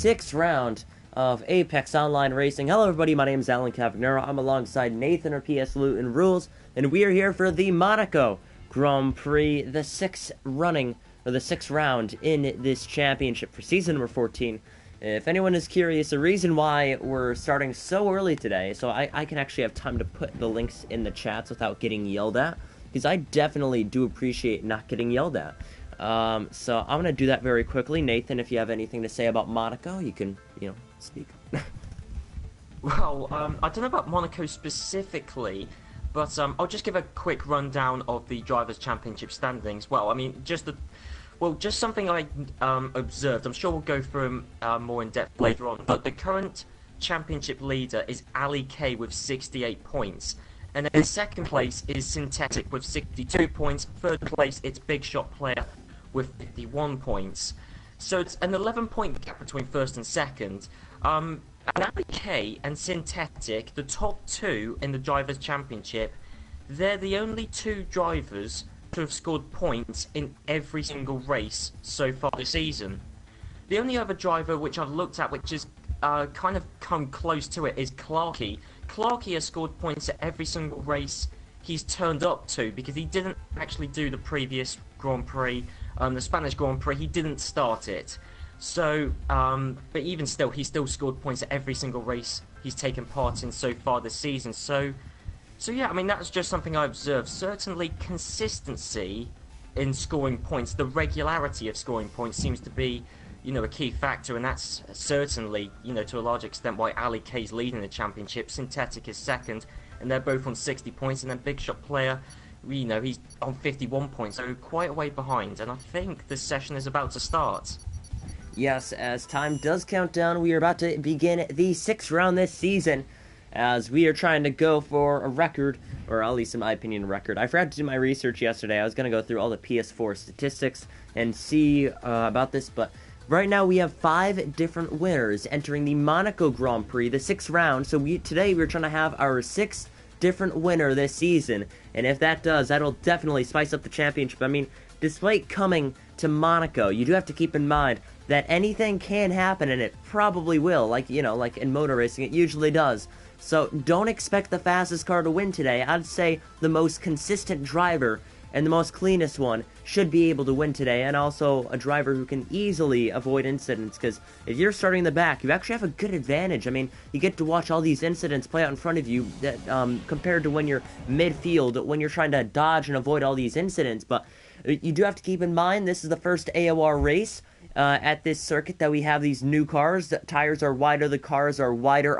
sixth round of Apex Online Racing. Hello everybody, my name is Alan Cavagnaro. I'm alongside Nathan or PS Luton Rules, and we are here for the Monaco Grand Prix, the sixth round in this championship for season number 14. If anyone is curious, the reason why we're starting so early today, so I can actually have time to put the links in the chats without getting yelled at, because I definitely do appreciate not getting yelled at. So I'm going to do that very quickly. Nathan, if you have anything to say about Monaco, you can, speak. Well, I don't know about Monaco specifically, but I'll just give a quick rundown of the Drivers' Championship standings. Well, I mean, just something I observed. I'm sure we'll go through more in depth later on, but the current championship leader is Ali K with 68 points. And then in second place is Synthetic with 62 points. Third place, it's Big Shot Player with 51 points. So it's an 11-point gap between first and second. And Ali K and Synthetic, the top two in the Drivers' Championship, they're the only two drivers to have scored points in every single race so far this season. The only other driver which I've looked at which has kind of come close to it is Clarky. Clarky has scored points at every single race he's turned up to, because he didn't actually do the previous Grand Prix, the Spanish Grand Prix. He didn't start it. So, but even still, he still scored points at every single race he's taken part in so far this season. So yeah, I mean, that's just something I observed. Certainly, consistency in scoring points, the regularity of scoring points seems to be, a key factor, and that's certainly, to a large extent why Ali K's leading the championship. Synthetic is second, and they're both on 60 points, and then Big Shot Player, he's on 51 points, so quite a way behind, and I think this session is about to start. Yes, as time does count down, we are about to begin the sixth round this season, as we are trying to go for a record, or at least in my opinion, a record. I forgot to do my research yesterday. I was going to go through all the PS4 statistics and see about this, but right now we have 5 different winners entering the Monaco Grand Prix, the sixth round. So today we're trying to have our 6th different winner this season, and if that does, that'll definitely spice up the championship. I mean, despite coming to Monaco, you do have to keep in mind that anything can happen, and it probably will, like in motor racing, it usually does. So don't expect the fastest car to win today. I'd say the most consistent driver and the most cleanest one should be able to win today, and also a driver who can easily avoid incidents, because if you're starting in the back, you actually have a good advantage. I mean, you get to watch all these incidents play out in front of you, that compared to when you're midfield, when you're trying to dodge and avoid all these incidents. But you do have to keep in mind, this is the first AOR race at this circuit that we have these new cars. The tires are wider, the cars are wider.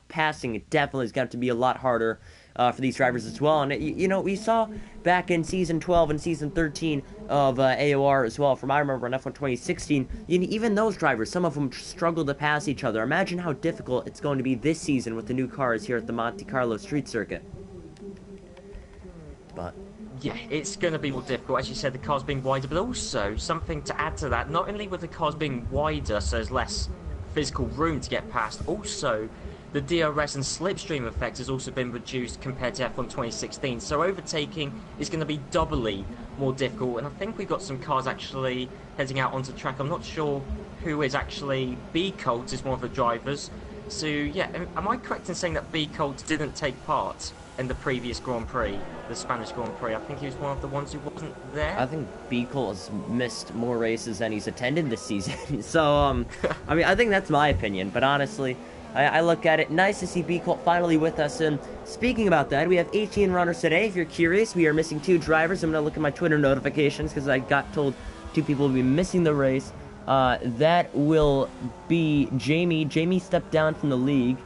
Passing, it definitely has got to be a lot harder for these drivers as well. And, we saw back in Season 12 and Season 13 of AOR as well, from I remember in F1 2016, even those drivers, some of them struggled to pass each other. Imagine how difficult it's going to be this season with the new cars here at the Monte Carlo Street Circuit. But yeah, it's going to be more difficult, as you said, the cars being wider, but also something to add to that, not only with the cars being wider, so there's less physical room to get past, also the DRS and slipstream effect has also been reduced compared to F1 2016, so overtaking is going to be doubly more difficult, and I think we've got some cars actually heading out onto the track. I'm not sure who is actually. B Colt is one of the drivers, so yeah, am I correct in saying that B Colt didn't take part in the previous Grand Prix, the Spanish Grand Prix? I think he was one of the ones who wasn't there. I think B Colt has missed more races than he's attended this season. So, I mean, I think that's my opinion, but honestly, I look at it, nice to see B Colt finally with us. And speaking about that, we have 18 runners today. If you're curious, we are missing 2 drivers. I'm going to look at my Twitter notifications, because I got told 2 people will be missing the race. That will be Jamie. Jamie stepped down from the league.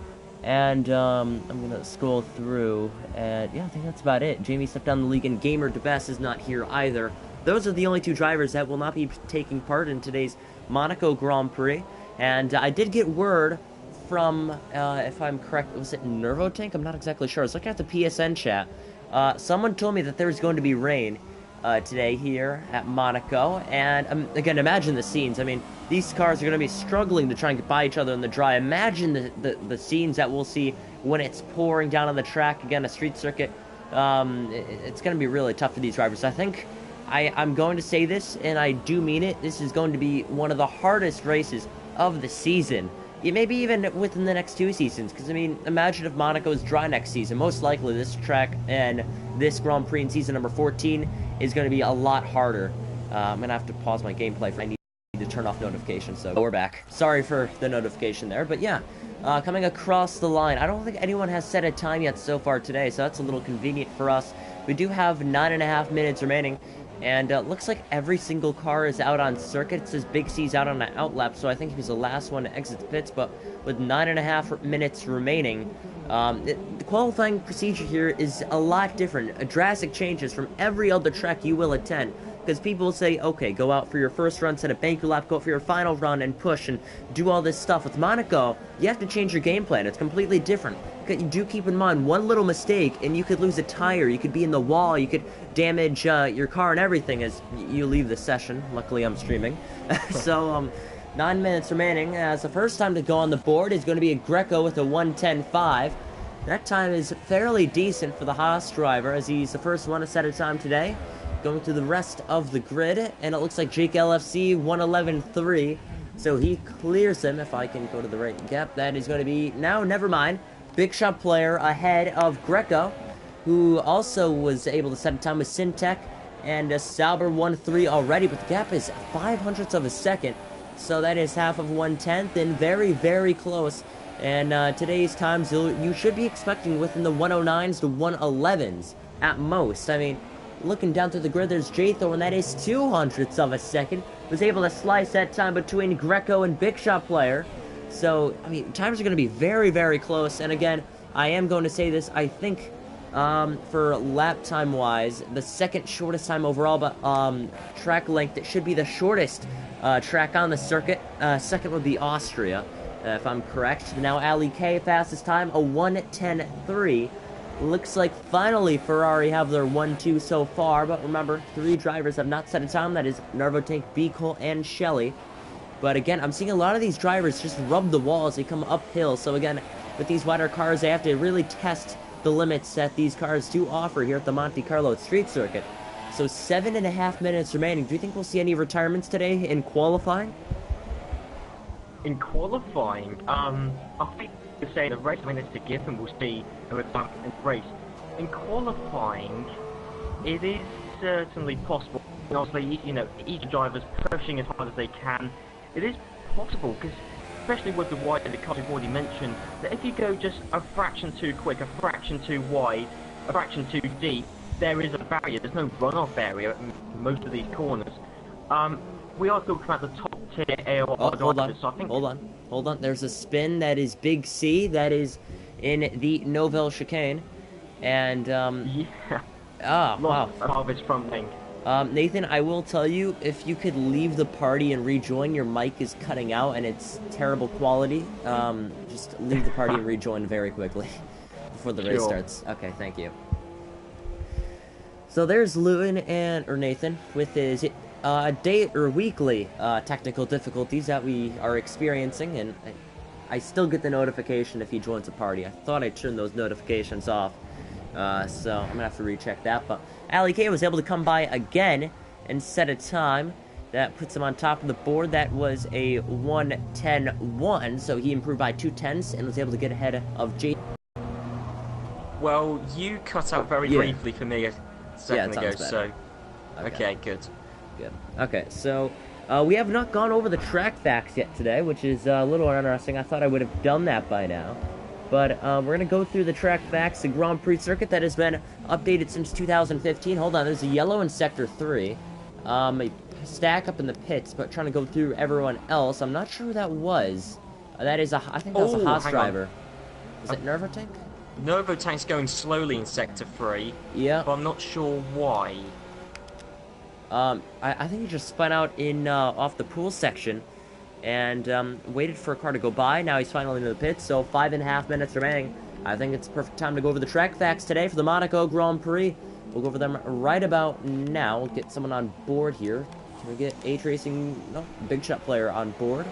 And I'm going to scroll through, and yeah, I think that's about it. Jamie stepped down the league, and Gamer DeBest is not here either. Those are the only 2 drivers that will not be taking part in today's Monaco Grand Prix. And I did get word from, if I'm correct, was it Nervotank? I'm not exactly sure. I was looking at the PSN chat. Someone told me that there's going to be rain today here at Monaco, and again, imagine the scenes. I mean, these cars are going to be struggling to try and get by each other in the dry. Imagine the scenes that we'll see when it's pouring down on the track, again, a street circuit. It's going to be really tough for these drivers. I think I'm going to say this, and I do mean it, this is going to be one of the hardest races of the season. Yeah, maybe even within the next 2 seasons, because, I mean, imagine if Monaco's dry next season. Most likely this track and this Grand Prix in season number 14 is going to be a lot harder. I'm going to have to pause my gameplay. I need to turn off notifications, so we're back. Sorry for the notification there, but yeah. Coming across the line, I don't think anyone has set a time yet so far today, so that's a little convenient for us. We do have 9.5 minutes remaining, and looks like every single car is out on circuit. It says Big C's out on an outlap, so I think he was the last one to exit the pits, but with 9.5 minutes remaining, the qualifying procedure here is a lot different. Drastic changes from every other track you will attend. Because people say, okay, go out for your first run, set a bank your lap, go out for your final run, and push, and do all this stuff. With Monaco, you have to change your game plan. It's completely different. You do keep in mind, one little mistake, and you could lose a tire, you could be in the wall, you could damage your car and everything as you leave the session. Luckily, I'm streaming. So, 9 minutes remaining, as the first time to go on the board is going to be a Greco with a 1:10.5. That time is fairly decent for the Haas driver, as he's the first one to set a time today. Going through the rest of the grid, and it looks like Jake LFC 1:11.3, so he clears him. If I can go to the right gap, that is going to be now. Never mind. Big Shot player ahead of Greco, who also was able to set a time with Syntech and Sauber 1:3 already, but the gap is 0.05 of a second, so that is half of 1/10, and very, very close. And today's times you should be expecting within the 109s to 111s at most. I mean, looking down through the grid, there's J-Thor, and that is 0.02 of a second. Was able to slice that time between Greco and Big Shot player. So, I mean, times are going to be very, very close. And again, I am going to say this, I think, for lap time-wise, the second shortest time overall, but track length, it should be the shortest track on the circuit. Second would be Austria, if I'm correct. Now, Ali K, fastest time, a 1:10.3. Looks like finally Ferrari have their 1-2 so far, but remember, 3 drivers have not set a time. That is Nervotank, B. Cole, and Shelley. But again, I'm seeing a lot of these drivers just rub the wall as they come uphill. So again, with these wider cars, they have to really test the limits that these cars do offer here at the Monte Carlo Street Circuit. So 7.5 minutes remaining. Do you think we'll see any retirements today in qualifying? In qualifying, I think to say the race minutes to give them, we'll see a retirement in the race. In qualifying, it is certainly possible. And obviously, you know, each driver's pushing as hard as they can. It is possible, because especially with the wide the cars we've already mentioned, that if you go just a fraction too quick, a fraction too wide, a fraction too deep, there is a barrier. There's no runoff area in most of these corners. We are talking about the top tier AOR drivers, so I think... Hold on. There's a spin that is Big C, that is in the Novell chicane, and yeah. Wow. Of its front wing. Nathan, I will tell you, if you could leave the party and rejoin, your mic is cutting out and it's terrible quality. Just leave the party and rejoin very quickly before the race starts. Okay, thank you. So there's Nathan with his weekly technical difficulties that we are experiencing, and I still get the notification if he joins a party. I thought I turned those notifications off, so I'm gonna have to recheck that. But Ali K was able to come by again and set a time that puts him on top of the board. That was a 1:10.1, so he improved by 2/10 and was able to get ahead of J. Well, you cut out very briefly for me a second ago, so okay, good. Good. Okay, so we have not gone over the track facts yet today, which is a little interesting. I thought I would have done that by now. But we're going to go through the track facts, the Grand Prix circuit that has been updated since 2015. Hold on, there's a yellow in Sector 3. A stack up in the pits, but trying to go through everyone else. I'm not sure who that was. That is I think that was a Haas driver. Is it Nervotank? Nervotank's going slowly in Sector 3. Yeah. But I'm not sure why. I think he just spun out in off the pool section and waited for a car to go by. Now he's finally into the pits, so 5.5 minutes remaining. I think it's the perfect time to go over the track facts today for the Monaco Grand Prix. We'll go over them right about now. We'll get someone on board here. Can we get H-Racing, no, Big Shot player on board?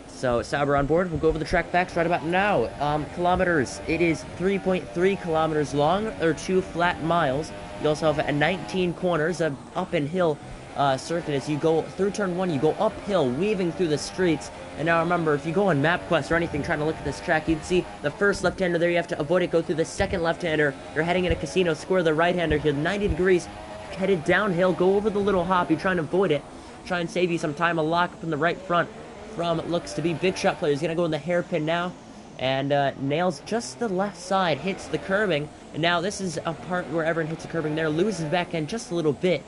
So, Sauber on board. We'll go over the track facts right about now. Kilometers. It is 3.3 kilometers long, or 2 flat miles. You also have 19 corners, up and hill circuit. As you go through turn 1, you go uphill, weaving through the streets. And now remember, if you go on MapQuest or anything trying to look at this track, you'd see the first left-hander there. You have to avoid it, go through the second left-hander. You're heading in a casino, square the right-hander here, 90 degrees, headed downhill, go over the little hop. You're trying to avoid it, try and save you some time. A lock up in the right front from, it looks to be Big Shot Player. He's going to go in the hairpin now, and nails just the left side, hits the curbing. And now this is a part where everyone hits the curbing there, loses back end just a little bit.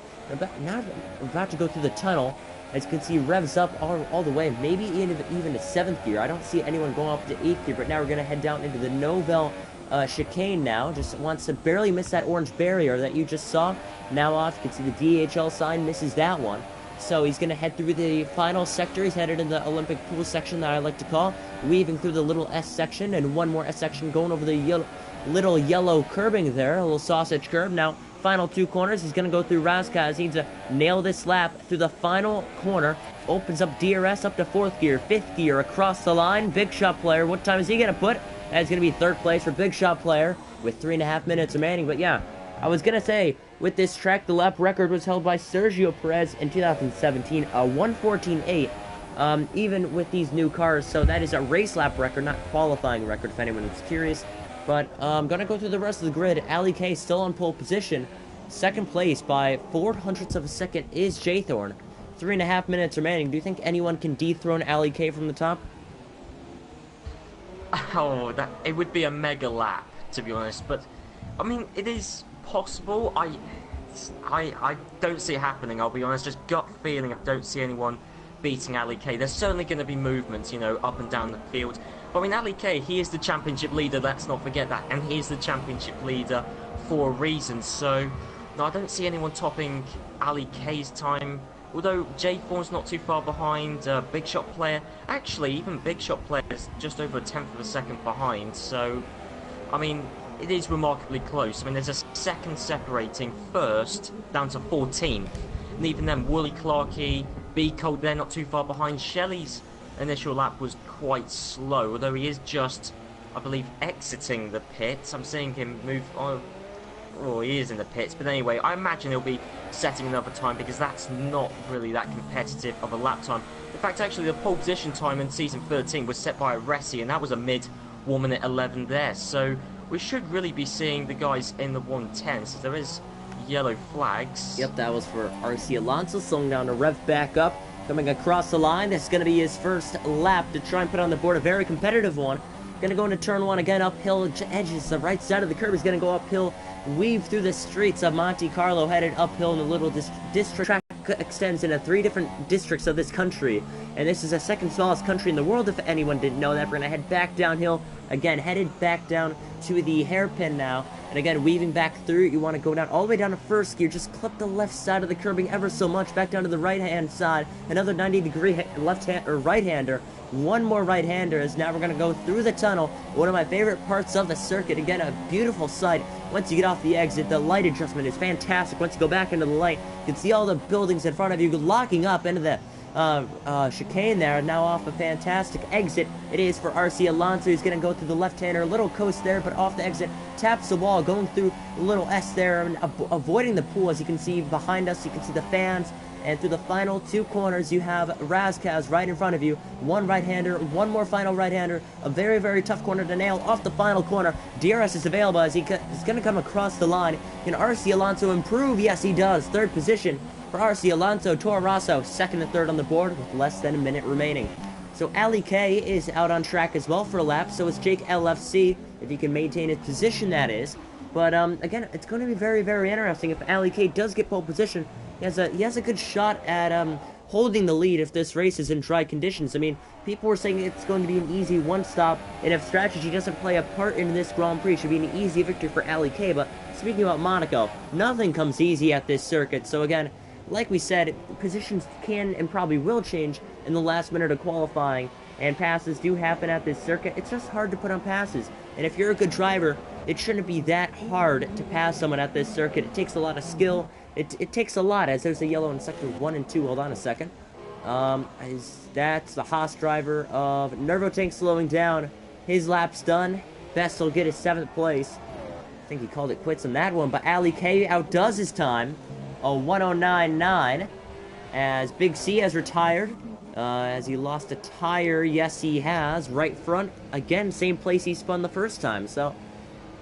Now we're about to go through the tunnel. As you can see, revs up all the way, maybe even to 7th gear. I don't see anyone going up to 8th gear, but now we're going to head down into the Novel chicane now. Just wants to barely miss that orange barrier that you just saw. Now off, you can see the DHL sign, misses that one. So he's going to head through the final sector. He's headed in the Olympic pool section that I like to call, weaving through the little S section, and one more S section going over the little yellow curbing there, a little sausage curb. Now, final 2 corners, he's going to go through Razkaz. He needs to nail this lap through the final corner. Opens up DRS up to 4th gear, 5th gear, across the line. Big Shot Player, what time is he going to put? That's going to be 3rd place for Big Shot Player with 3.5 minutes remaining. But yeah, I was going to say, with this track, the lap record was held by Sergio Perez in 2017, a 1:14.8. Even with these new cars, so that is a race lap record, not qualifying record, if anyone was curious. But I'm going to go through the rest of the grid. Ali K still on pole position. 2nd place by 0.04 of a second is Jaythorn. 3.5 minutes remaining. Do you think anyone can dethrone Ali K from the top? Oh, it would be a mega lap, to be honest. But, I mean, it is possible. I don't see it happening, I'll be honest. Just gut feeling, I don't see anyone beating Ali K. There's certainly going to be movements, you know, up and down the field. But I mean, Ali K, he is the championship leader, let's not forget that. And he is the championship leader for a reason. So, no, I don't see anyone topping Ali K's time. Although J4's not too far behind, Big Shot Player. Actually, even Big Shot Player is just over 1/10 of a second behind. So, I mean, it is remarkably close. I mean, there's a second separating 1st down to 14th. And even then, Wooly Clarkey, B Cold, they're not too far behind. Shelley's initial lap was quite slow, although he is just, I believe, exiting the pits. I'm seeing him move on. Oh, he is in the pits, but anyway, I imagine he'll be setting another time because that's not really that competitive of a lap time. In fact, actually, the pole position time in Season 13 was set by Resi, and that was a mid 1 minute 11 there. So we should really be seeing the guys in the 110, so there is yellow flags. Yep, that was for RC Alonso, slowing down to rev back up. Coming across the line, this is going to be his first lap to try and put on the board, a very competitive one. Going to go into turn 1 again, uphill edges, the right side of the curb. He's going to go uphill, weave through the streets of Monte Carlo, headed uphill in the little district. Track extends into 3 different districts of this country, and this is the 2nd smallest country in the world, if anyone didn't know that. We're going to head back downhill, again, headed back down to the hairpin now, and again, weaving back through. You want to go down all the way down to 1st gear, just clip the left side of the curbing ever so much, back down to the right-hand side, another 90-degree left-hand or right-hander, one more right-hander, as now we're going to go through the tunnel, one of my favorite parts of the circuit. Again, a beautiful sight. Once you get off the exit, the light adjustment is fantastic. Once you go back into the light, you can see all the buildings in front of you locking up into the chicane there. Now off a fantastic exit. It is for RC Alonso. He's going to go through the left-hander, a little coast there, but off the exit, taps the wall, going through a little S there, and avoiding the pool. As you can see behind us, you can see the fans. And through the final 2 corners, you have Razkaz right in front of you. 1 right-hander, 1 more final right-hander. A very, very tough corner to nail off the final corner. DRS is available as he's going to come across the line. Can RC Alonso improve? Yes, he does. 3rd position for RC Alonso. Toro Rosso, 2nd and 3rd on the board with less than a minute remaining. So Ali K is out on track as well for a lap. So is Jake LFC, if he can maintain his position, that is. But again, it's going to be very, very interesting if Ali K does get pole position. He has a good shot at holding the lead if this race is in dry conditions. I mean, people were saying it's going to be an easy one-stop, and if strategy doesn't play a part in this Grand Prix, it should be an easy victory for Ali K. But speaking about Monaco, nothing comes easy at this circuit. So again, like we said, positions can and probably will change in the last minute of qualifying, and passes do happen at this circuit. It's just hard to put on passes, and if you're a good driver, it shouldn't be that hard to pass someone at this circuit. It takes a lot of skill. It takes a lot, as there's a yellow in sector 1 and 2. Hold on a second. That's the Haas driver of Nervotank slowing down. His lap's done. Best will get his 7th place. I think he called it quits on that one, but Ali K outdoes his time. A 1:09.9. as Big C has retired, as he lost a tire. Yes, he has. Right front, again, same place he spun the first time. So,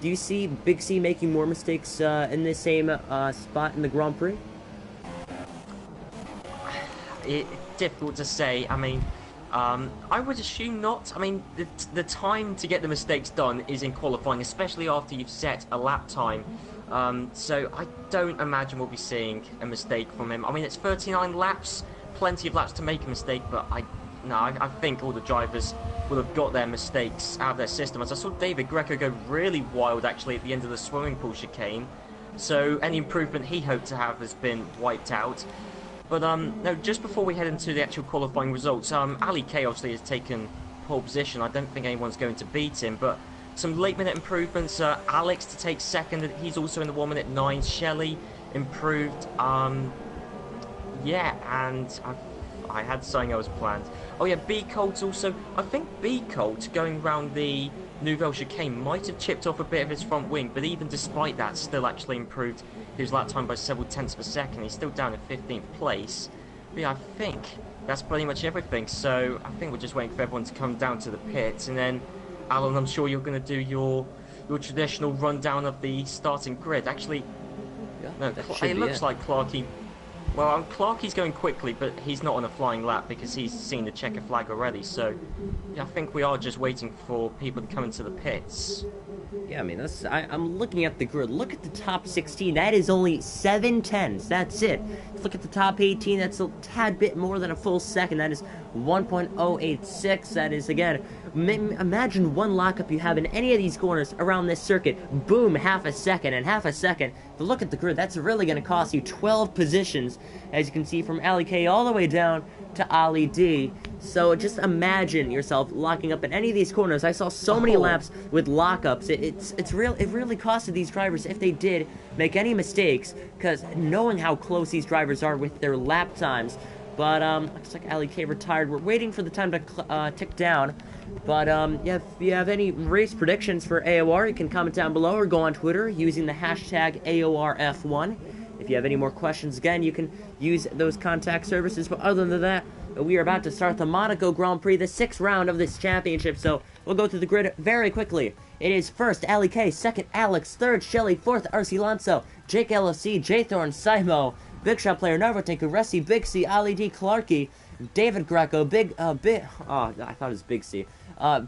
do you see Big C making more mistakes in the same spot in the Grand Prix? It's difficult to say. I mean, I would assume not. I mean, the time to get the mistakes done is in qualifying, especially after you've set a lap time. So I don't imagine we'll be seeing a mistake from him. I mean, it's 39 laps, plenty of laps to make a mistake, but I think all the drivers will have got their mistakes out of their system. As I saw David Greco go really wild, actually, at the end of the swimming pool chicane. So any improvement he hoped to have has been wiped out. But no, just before we head into the actual qualifying results, Ali K obviously has taken pole position. I don't think anyone's going to beat him, but some late minute improvements. Alex to take second, he's also in the 1 minute 9. Shelley improved. Yeah, and I had something else planned. Oh yeah, B Colt also. I think B Colt going round the Nouvelle chicane might have chipped off a bit of his front wing, but even despite that, still actually improved his lap time by several tenths per second. He's still down in 15th place. But yeah, I think that's pretty much everything. So I think we're just waiting for everyone to come down to the pits, and then Alan, I'm sure you're going to do your traditional rundown of the starting grid. Actually, Yeah, no, it looks like Clarkey. Well, Clarkey's going quickly, but he's not on a flying lap because he's seen the checker flag already. So, yeah, I think we are just waiting for people to come into the pits. Yeah, I mean, I'm looking at the grid. Look at the top 16. That is only 7 tenths. That's it. Look at the top 18. That's a tad bit more than a full second. That is 1.086. That is, again, imagine one lockup you have in any of these corners around this circuit. Boom, half a second and half a second. But look at the grid. That's really going to cost you 12 positions, as you can see, from Ali K all the way down to Ali D. So just imagine yourself locking up in any of these corners. I saw so many laps with lockups. It really costed these drivers if they did make any mistakes, because knowing how close these drivers are with their lap times. But looks like Ali K retired. We're waiting for the time to tick down. But yeah, if you have any race predictions for AOR, you can comment down below or go on Twitter using the hashtag AORF1. If you have any more questions, again, you can use those contact services. But other than that, we are about to start the Monaco Grand Prix, the 6th round of this championship. So we'll go through the grid very quickly. It is first Ali K, second Alex, third Shelley, fourth RC Lanzo, Jake LOC, J Thorne, Simo, Big Shot Player, Narvotinku, Ressi, Big C, Ali D, Clarkey, David Greco, I thought it was Big C,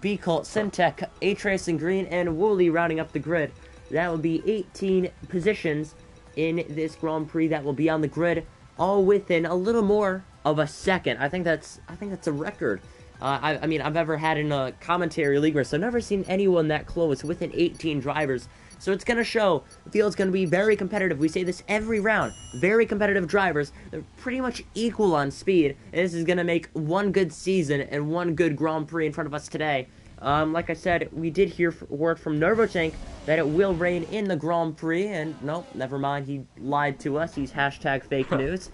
B Colt, Syntech, A-Trace and Green, and Wooly rounding up the grid. That will be 18 positions in this Grand Prix that will be on the grid, all within a little more of a second. I think that's a record. I mean, I've ever had in a commentary league race. I've never seen anyone that close within 18 drivers. So it's going to show the field's going to be very competitive. We say this every round. Very competitive drivers. They're pretty much equal on speed. And this is going to make one good season and one good Grand Prix in front of us today. Like I said, we did hear word from Nervotank that it will rain in the Grand Prix. And nope, never mind. He lied to us. He's hashtag fake news.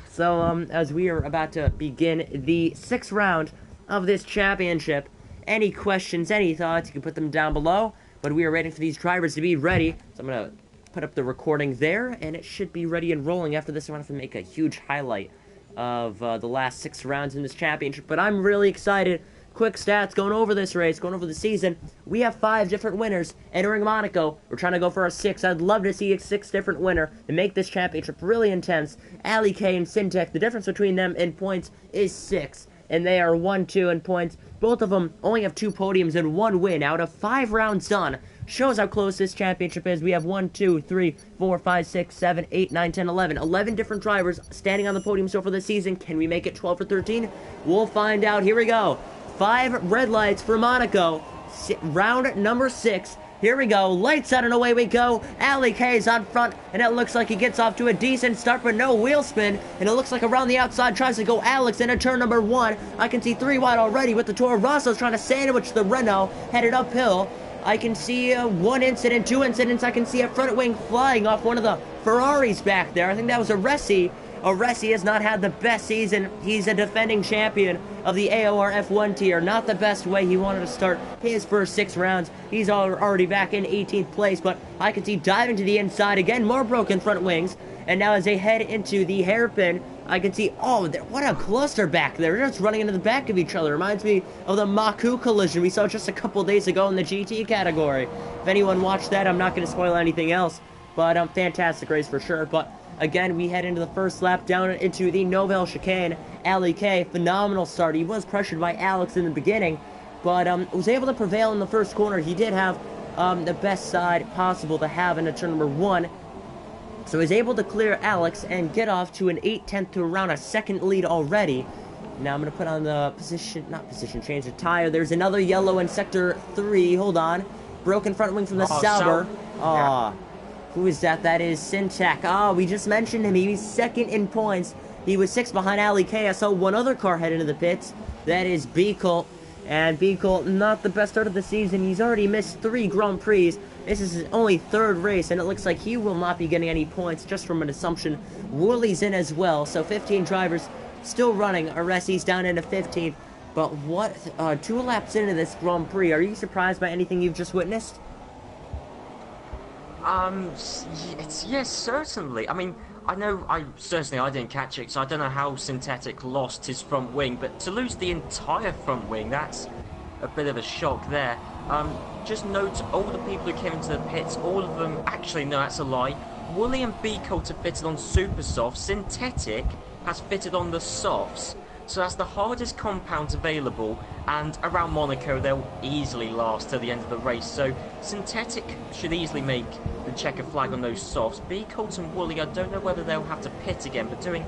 So, as we are about to begin the 6th round of this championship, any questions, any thoughts, you can put them down below. But we are waiting for these drivers to be ready. So I'm going to put up the recording there, and it should be ready and rolling. After this, I want to make a huge highlight of the last 6 rounds in this championship. But I'm really excited. Quick stats, going over this race, going over the season. We have 5 different winners entering Monaco. We're trying to go for a 6th. I'd love to see a 6th different winner and make this championship really intense. Ali K and Syntech, the difference between them in points is 6. And they are 1-2 in points. Both of them only have 2 podiums and 1 win out of 5 rounds done. Shows how close this championship is. We have 1, 2, 3, 4, 5, 6, 7, 8, 9, 10, 11. 11 different drivers standing on the podium so far this season. Can we make it 12 or 13? We'll find out. Here we go. 5 red lights for Monaco. Round number 6. Here we go. Lights out and away we go. Ali K is on front, and it looks like he gets off to a decent start, but no wheel spin. And it looks like around the outside tries to go Alex into turn number 1. I can see 3 wide already with the Toro Rosso's trying to sandwich the Renault headed uphill. I can see 1 incident, 2 incidents. I can see a front wing flying off one of the Ferraris back there. I think that was a Ressi. Aresi has not had the best season. He's a defending champion of the AOR F1 tier. Not the best way he wanted to start his first 6 rounds. He's already back in 18th place, but I can see diving to the inside again, more broken front wings. And now as they head into the hairpin, I can see, oh, what a cluster back there. They're just running into the back of each other. Reminds me of the Monaco collision we saw just a couple days ago in the GT category. If anyone watched that, I'm not going to spoil anything else. But fantastic race for sure. But again, we head into the first lap down into the Nouvelle chicane. Ali K, phenomenal start. He was pressured by Alex in the beginning, but was able to prevail in the first corner. He did have the best side possible to have in a turn number 1. So he's able to clear Alex and get off to an 8/10 to around a second lead already. Now I'm going to put on the change the tire. There's another yellow in sector 3. Hold on. Broken front wing from the Sauber. Yeah. Who is that? That is Syntac. We just mentioned him. He was second in points. He was 6 behind Ali K. I saw one other car head into the pits. That is Beacle. And Beacle, not the best start of the season. He's already missed 3 Grand Prix. This is his only 3rd race, and it looks like he will not be getting any points, just from an assumption. Wooley's in as well, so 15 drivers still running. Aresi's down into 15th. But what, 2 laps into this Grand Prix, are you surprised by anything you've just witnessed? Yes, certainly. I mean, I didn't catch it, so I don't know how Synthetic lost his front wing, but to lose the entire front wing, that's a bit of a shock there. Just note, all the people who came into the pits, all of them, actually, no, that's a lie. Wooly and Beacoat have fitted on super softs. Synthetic has fitted on the softs. So that's the hardest compound available, and around Monaco they'll easily last till the end of the race. So Synthetic should easily make the checker flag on those softs. Beacoat and Wooly, I don't know whether they'll have to pit again, but doing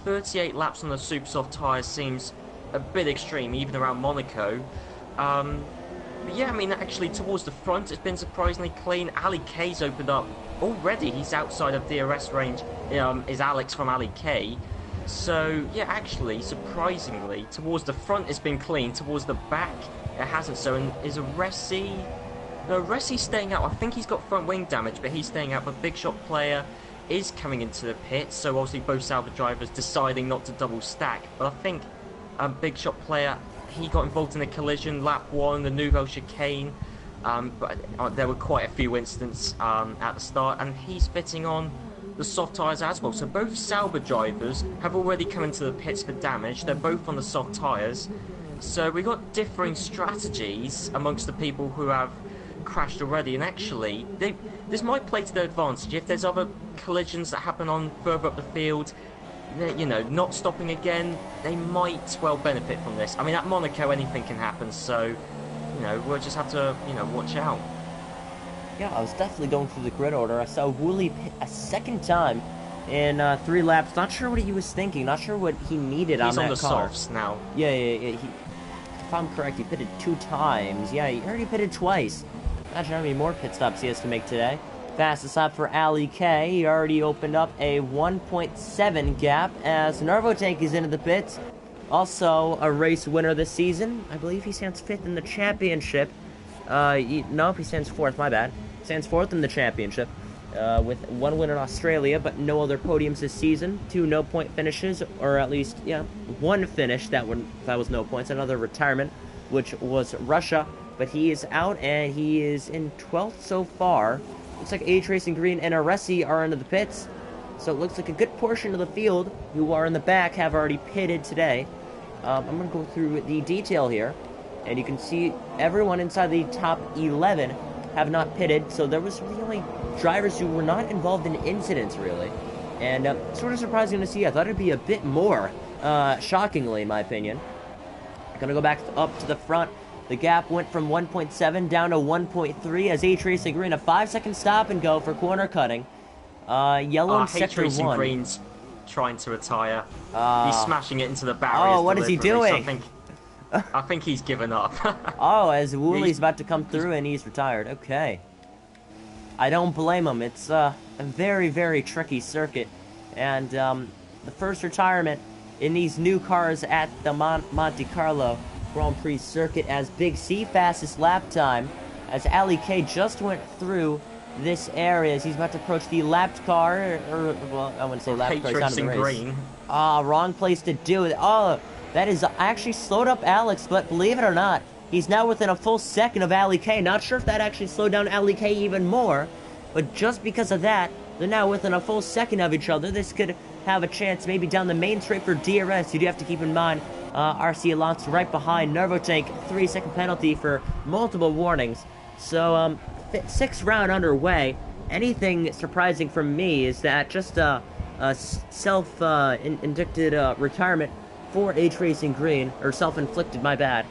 38 laps on the super soft tyres seems a bit extreme, even around Monaco. But yeah, I mean, actually towards the front it's been surprisingly clean. Ali K's opened up already. He's outside of DRS range. Is Alex from Ali K. So, yeah, actually, surprisingly, towards the front it's been clean, towards the back it hasn't. So, and is Aresi... No, Aresi's staying out. I think he's got front wing damage, but he's staying out. But Big Shot Player is coming into the pit, so obviously both Sauber drivers deciding not to double stack. But I think Big Shot Player, he got involved in a collision, lap 1, the Nouvelle chicane. But there were quite a few incidents at the start, and he's fitting on the soft tyres as well. So both Sauber drivers have already come into the pits for damage. They're both on the soft tyres. So we've got differing strategies amongst the people who have crashed already. And actually, this might play to their advantage. If there's other collisions that happen on further up the field, you know, not stopping again, they might well benefit from this. I mean, at Monaco, anything can happen. So, you know, we'll just have to, you know, watch out. Yeah, I was definitely going through the grid order. I saw Wooly pit a second time in 3 laps. Not sure what he was thinking. Not sure what he needed on that car. He's on the softs now. Yeah. If I'm correct, he pitted 2 times. Yeah, he already pitted twice. Imagine how many more pit stops he has to make today. Fastest lap for Ali K. He already opened up a 1.7 gap as Nervotank is into the pits. Also a race winner this season. I believe he stands 5th in the championship. No, he stands 4th, my bad. Stands 4th in the championship, with 1 win in Australia, but no other podiums this season. 2 no-point finishes, or at least, yeah, 1 finish that was no points. Another retirement, which was Russia, but he is out, and he is in 12th so far. Looks like H Racing Green and Aresi are into the pits, so it looks like a good portion of the field who are in the back have already pitted today. I'm going to go through the detail here, and you can see everyone inside the top 11 have not pitted, so there was really only drivers who were not involved in incidents, really. And sort of surprising to see. I thought it'd be a bit more, shockingly, in my opinion. Gonna go back up to the front. The gap went from 1.7 down to 1.3 as H Racing Green, a 5-second stop and go for corner cutting. Yellow in sector 1. H Racing Green's trying to retire. He's smashing it into the barriers. Oh, what is he doing? I think he's given up. Oh, as Wooley's about to come through and he's retired. Okay. I don't blame him. It's a very, very tricky circuit. And the first retirement in these new cars at the Monte Carlo Grand Prix circuit as Big C fastest lap time, as Ali K just went through this area as he's about to approach the lapped car, or well, I wouldn't say lapped car, he's out of the race. Green. Ah, wrong place to do it. Oh, that is actually slowed up Alex, but believe it or not, he's now within a full second of Ali K. Not sure if that actually slowed down Ali K even more, but just because of that, they're now within a full second of each other. This could have a chance maybe down the main straight for DRS. You do have to keep in mind, RC Alonso right behind. Nervotank, 3-second penalty for multiple warnings. So, 6th round underway. Anything surprising from me is that just a self-indicted retirement for H Racing Green, or self-inflicted, my bad,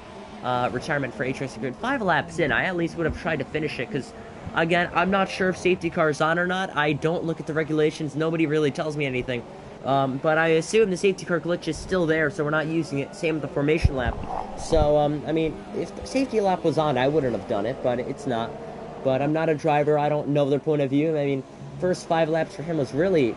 retirement for H Racing Green. 5 laps in, I at least would have tried to finish it, because, again, I'm not sure if safety car is on or not. I don't look at the regulations. Nobody really tells me anything. But I assume the safety car glitch is still there, so we're not using it. Same with the formation lap. So, I mean, if the safety lap was on, I wouldn't have done it, but it's not. But I'm not a driver. I don't know their point of view. I mean, first 5 laps for him was really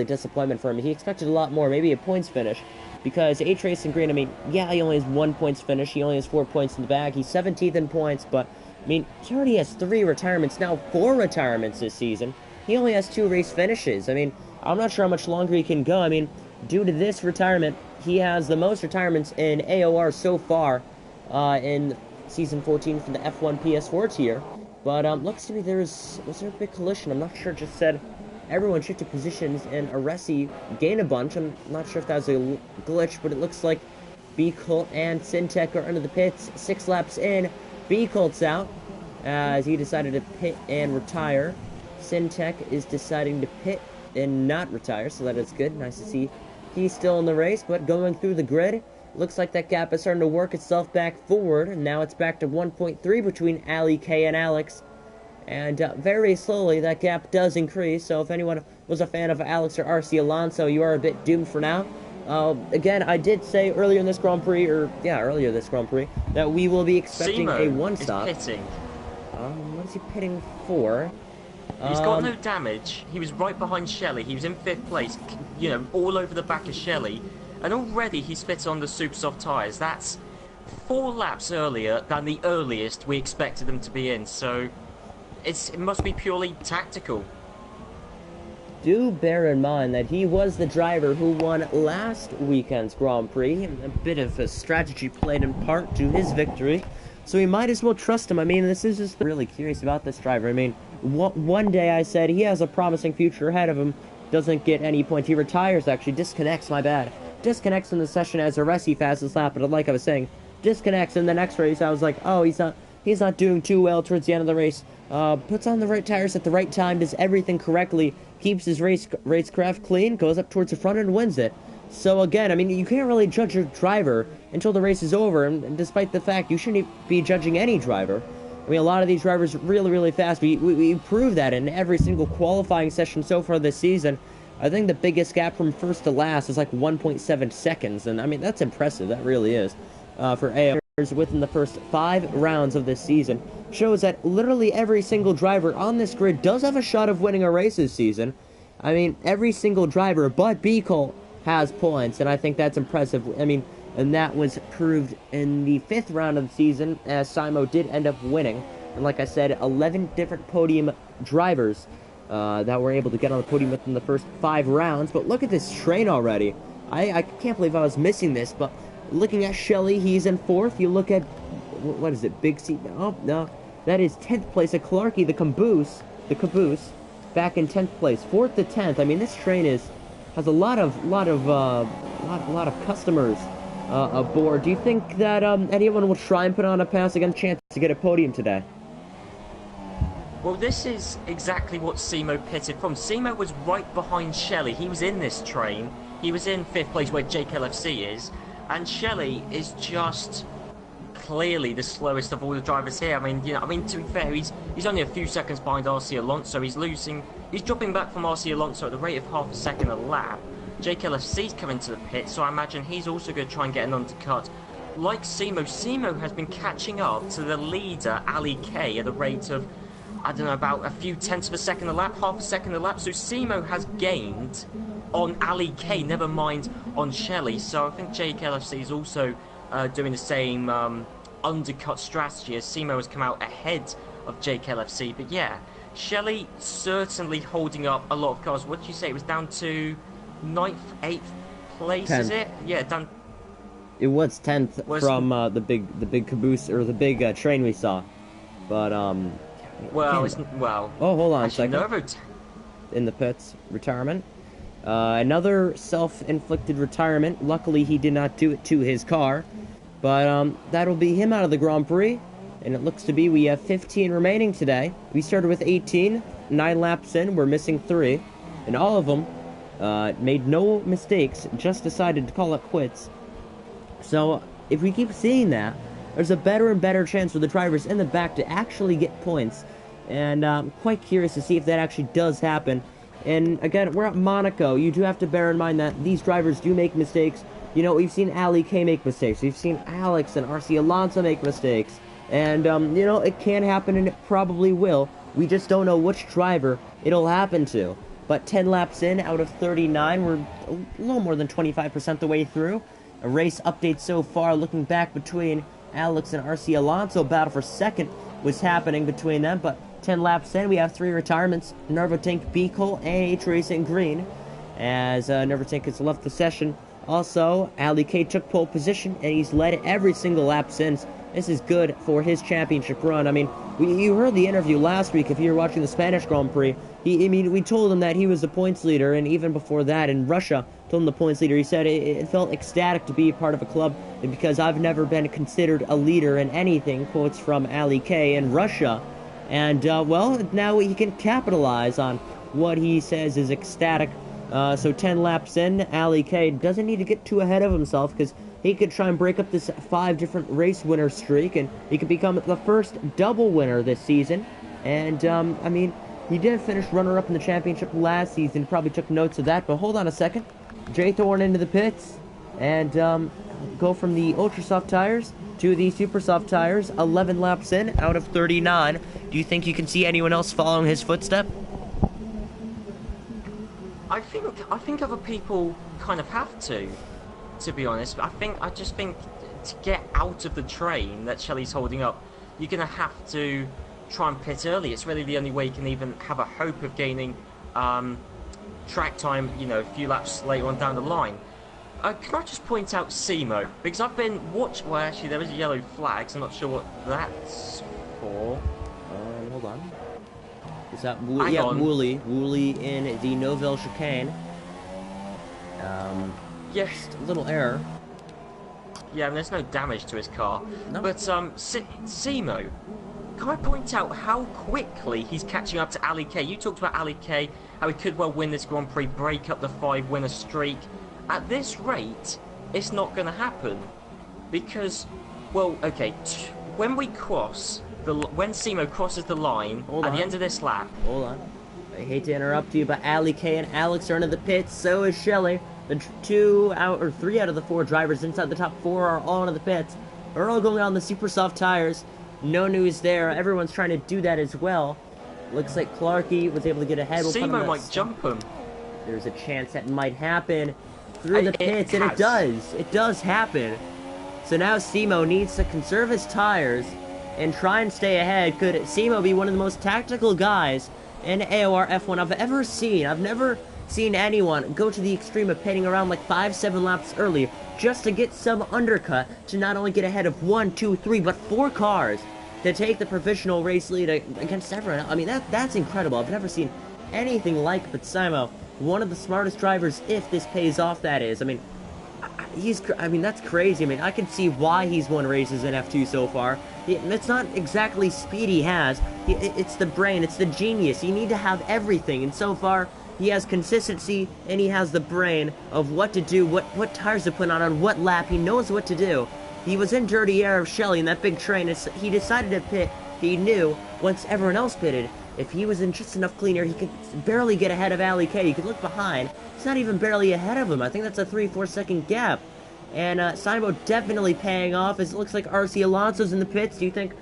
disappointment for him. He expected a lot more, maybe a points finish. Because H Racing Green, I mean, yeah, he only has 1 points finish. He only has 4 points in the bag. He's 17th in points, but, I mean, he already has 3 retirements, now 4 retirements this season. He only has 2 race finishes. I mean, I'm not sure how much longer he can go. I mean, due to this retirement, he has the most retirements in AOR so far in Season 14 from the F1 PS4 tier. But looks to be was there a big collision? I'm not sure. It just said everyone shifted positions and Aresi gained a bunch. I'm not sure if that was a glitch, but it looks like B Colt and Syntech are under the pits. 6 laps in, B Colt's out as he decided to pit and retire. Syntech is deciding to pit and not retire, so that is good. Nice to see he's still in the race, but going through the grid, looks like that gap is starting to work itself back forward, and now it's back to 1.3 between Ali K and Alex. And very slowly, that gap does increase, so if anyone was a fan of Alex or RC Alonso, you are a bit doomed for now. Again, I did say earlier this Grand Prix, that we will be expecting a one-stop. Pitting. What is he pitting for? He's got no damage. He was right behind Shelley. He was in 5th place, you know, all over the back of Shelley. And already he's fit on the super soft tyres. That's 4 laps earlier than the earliest we expected them to be in. So it must be purely tactical. Do bear in mind that he was the driver who won last weekend's Grand Prix. A bit of a strategy played in part to his victory. So we might as well trust him. I mean, this is just really curious about this driver. I mean, one day I said he has a promising future ahead of him. Doesn't get any points. He retires, actually. Disconnects, my bad. Disconnects in the session as Aresi fastest lap. But like I was saying, disconnects in the next race. I was like, oh, he's not doing too well towards the end of the race. Puts on the right tires at the right time. Does everything correctly. Keeps his racecraft clean. Goes up towards the front and wins it. So again, I mean, you can't really judge your driver until the race is over, and despite the fact you shouldn't be judging any driver. I mean, a lot of these drivers are really fast. We proved that in every single qualifying session so far this season. I think the biggest gap from first to last is like 1.7 seconds, and I mean, that's impressive. That really is. For AORs within the first 5 rounds of this season. Shows that literally every single driver on this grid does have a shot of winning a race this season. I mean, every single driver but B Colt has points, and I think that's impressive. I mean, and that was proved in the 5th round of the season, as Simo did end up winning. And like I said, 11 different podium drivers that were able to get on the podium within the first 5 rounds. But look at this train already. I can't believe I was missing this, but looking at Shelley, he's in 4th. You look at, what is it, Big C? Oh, no. That is 10th place. At Clarkey, the caboose, back in 10th place. 4th to 10th. I mean, this train has a lot of customers aboard. Do you think that anyone will try and put on a pass against chance to get a podium today? Well, this is exactly what Simo pitted from. Simo was right behind Shelley. He was in this train. He was in 5th place where JKLFC is, and Shelley is just clearly the slowest of all the drivers here. I mean, to be fair, he's only a few seconds behind RC Alonso. He's dropping back from RC Alonso at the rate of half a second a lap. JKLFC's coming to the pit, so I imagine he's also going to try and get an undercut. Like Simo has been catching up to the leader, Ali K, at the rate of, I don't know, about a few tenths of a second a lap, half a second a lap. So Simo has gained on Ali K, never mind on Shelley. So I think JKLFC is also doing the same undercut strategy as Simo has come out ahead of JKLFC. But yeah, Shelley certainly holding up a lot of cars. What did you say? It was down to 9th, 8th place, 10th. is it? Yeah, down. It was 10th from the big caboose or the big train we saw, but Well, Oh, hold on a actually, second. In the pits, retirement. Another self-inflicted retirement. Luckily, he did not do it to his car, but that'll be him out of the Grand Prix. And it looks to be we have 15 remaining today. We started with 18, 9 laps in. We're missing 3, and all of them made no mistakes. Just decided to call it quits. So if we keep seeing that, there's a better and better chance for the drivers in the back to actually get points. And I'm quite curious to see if that actually does happen. And again, we're at Monaco. You do have to bear in mind that these drivers do make mistakes. You know, we've seen Ali K make mistakes. We've seen Alex and RC Alonso make mistakes. And, you know, it can happen and it probably will. We just don't know which driver it'll happen to. But 10 laps in out of 39, we're a little more than 25% the way through. A race update so far, looking back between Alex and RC Alonso. Battle for second was happening between them, but 10 laps in, we have 3 retirements. Nervatink, Beacole, and H Racing Green, as Nervatink has left the session. Also, Ali K took pole position, and he's led every single lap since. This is good for his championship run. I mean, you heard the interview last week if you were watching the Spanish Grand Prix. We told him that he was the points leader, and even before that in Russia, told him the points leader. He said it felt ecstatic to be part of a club because I've never been considered a leader in anything, quotes from Ali K in Russia. And, well, now he can capitalize on what he says is ecstatic. So 10 laps in, Ali K doesn't need to get too ahead of himself because he could try and break up this 5 different race winner streak, and he could become the first double winner this season. And, I mean, he did finish runner-up in the championship last season. Probably took notes of that, but hold on a second. Jay Thorne into the pits, and go from the ultra soft tires to the super soft tires. 11 laps in out of 39. Do you think you can see anyone else following his footstep? I think other people kind of have to be honest. I just think to get out of the train that Shelley's holding up, you're gonna have to try and pit early. It's really the only way you can even have a hope of gaining track time, you know, a few laps later on down the line. Can I just point out Simo? Because I've been watching... Well, actually, there is a yellow flag, so I'm not sure what that's for. Hold on. Is that Wooly? Yeah, Wooly. Wooly in the Novell chicane. Yes. A little error. Yeah, and there's no damage to his car. No. But, Simo, can I point out how quickly he's catching up to Ali K? You talked about Ali K, how he could well win this Grand Prix, break up the 5-winner streak. At this rate, it's not going to happen. Because, well, okay, when Simo crosses the line at the end of this lap... Hold on. I hate to interrupt you, but Ali K and Alex are into the pits, so is Shelley. The 3 out of the 4 drivers inside the top 4 are all into the pits. They're all going on the super soft tires. No news there. Everyone's trying to do that as well. Looks like Clarkey was able to get ahead. Simo might jump him. There's a chance that might happen through the pits, and it does. It does happen. So now Simo needs to conserve his tires and try and stay ahead. Could Simo be one of the most tactical guys in AOR F1 I've ever seen? I've never seen anyone go to the extreme of pitting around like 5-7 laps early just to get some undercut to not only get ahead of 1, 2, 3, but 4 cars to take the provisional race lead against everyone. I mean, that's incredible. I've never seen anything like it. But Simo, one of the smartest drivers, if this pays off, that is. I mean, that's crazy. I mean, I can see why he's won races in F2 so far. It's not exactly speed he has. It's the brain. It's the genius. You need to have everything. And so far, he has consistency, and he has the brain of what to do, what tires to put on what lap. He knows what to do. He was in dirty air of Shelley in that big train. He decided to pit. He knew, once everyone else pitted, if he was in just enough clean air, he could barely get ahead of Ali K. You could look behind. He's not even barely ahead of him. I think that's a 3-4 second gap. And Simo definitely paying off, as it looks like RC Alonso's in the pits. Do you think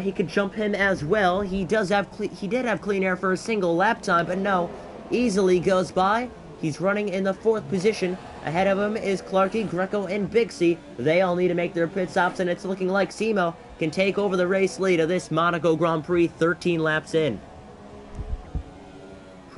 he could jump him as well? He did have clean air for a single lap time, but no. Easily goes by. He's running in the 4th position. Ahead of him is Clarkey, Greco, and Bixie. They all need to make their pit stops, and it's looking like Simo can take over the race lead of this Monaco Grand Prix 13 laps in.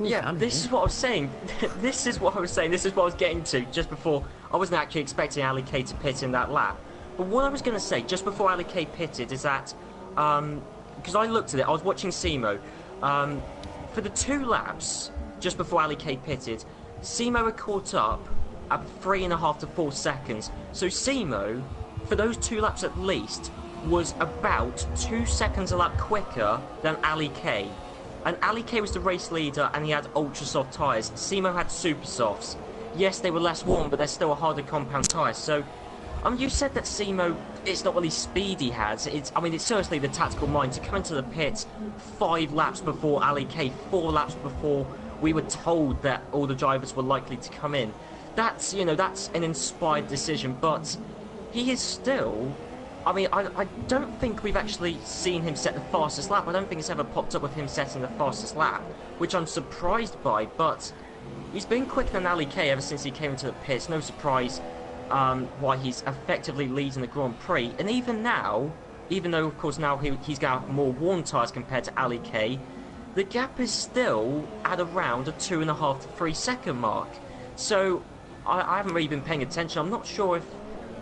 Yeah, this is what I was saying. This is what I was saying. This is what I was getting to just before. I wasn't actually expecting Ali K to pit in that lap. But what I was going to say just before Ali K pitted is that, because I looked at it, I was watching Simo. For the 2 laps just before Ali K pitted, Simo had caught up at 3.5 to 4 seconds. So Simo, for those 2 laps at least, was about 2 seconds a lap quicker than Ali K. And Ali K was the race leader and he had ultra soft tyres. Simo had super softs. Yes, they were less worn, but they're still a harder compound tyre. So, you said that Simo, it's not really speed he has. It's seriously the tactical mind to come into the pits 5 laps before Ali K, 4 laps before we were told that all the drivers were likely to come in. That's, that's an inspired decision, but he is still... I don't think we've actually seen him set the fastest lap. I don't think it's ever popped up with him setting the fastest lap, which I'm surprised by, but he's been quicker than Ali K ever since he came into the pits. No surprise why he's effectively leading the Grand Prix. And even now, even though, of course, now he's got more worn tyres compared to Ali K, the gap is still at around a 2.5 to 3 second mark. So I haven't really been paying attention. I'm not sure if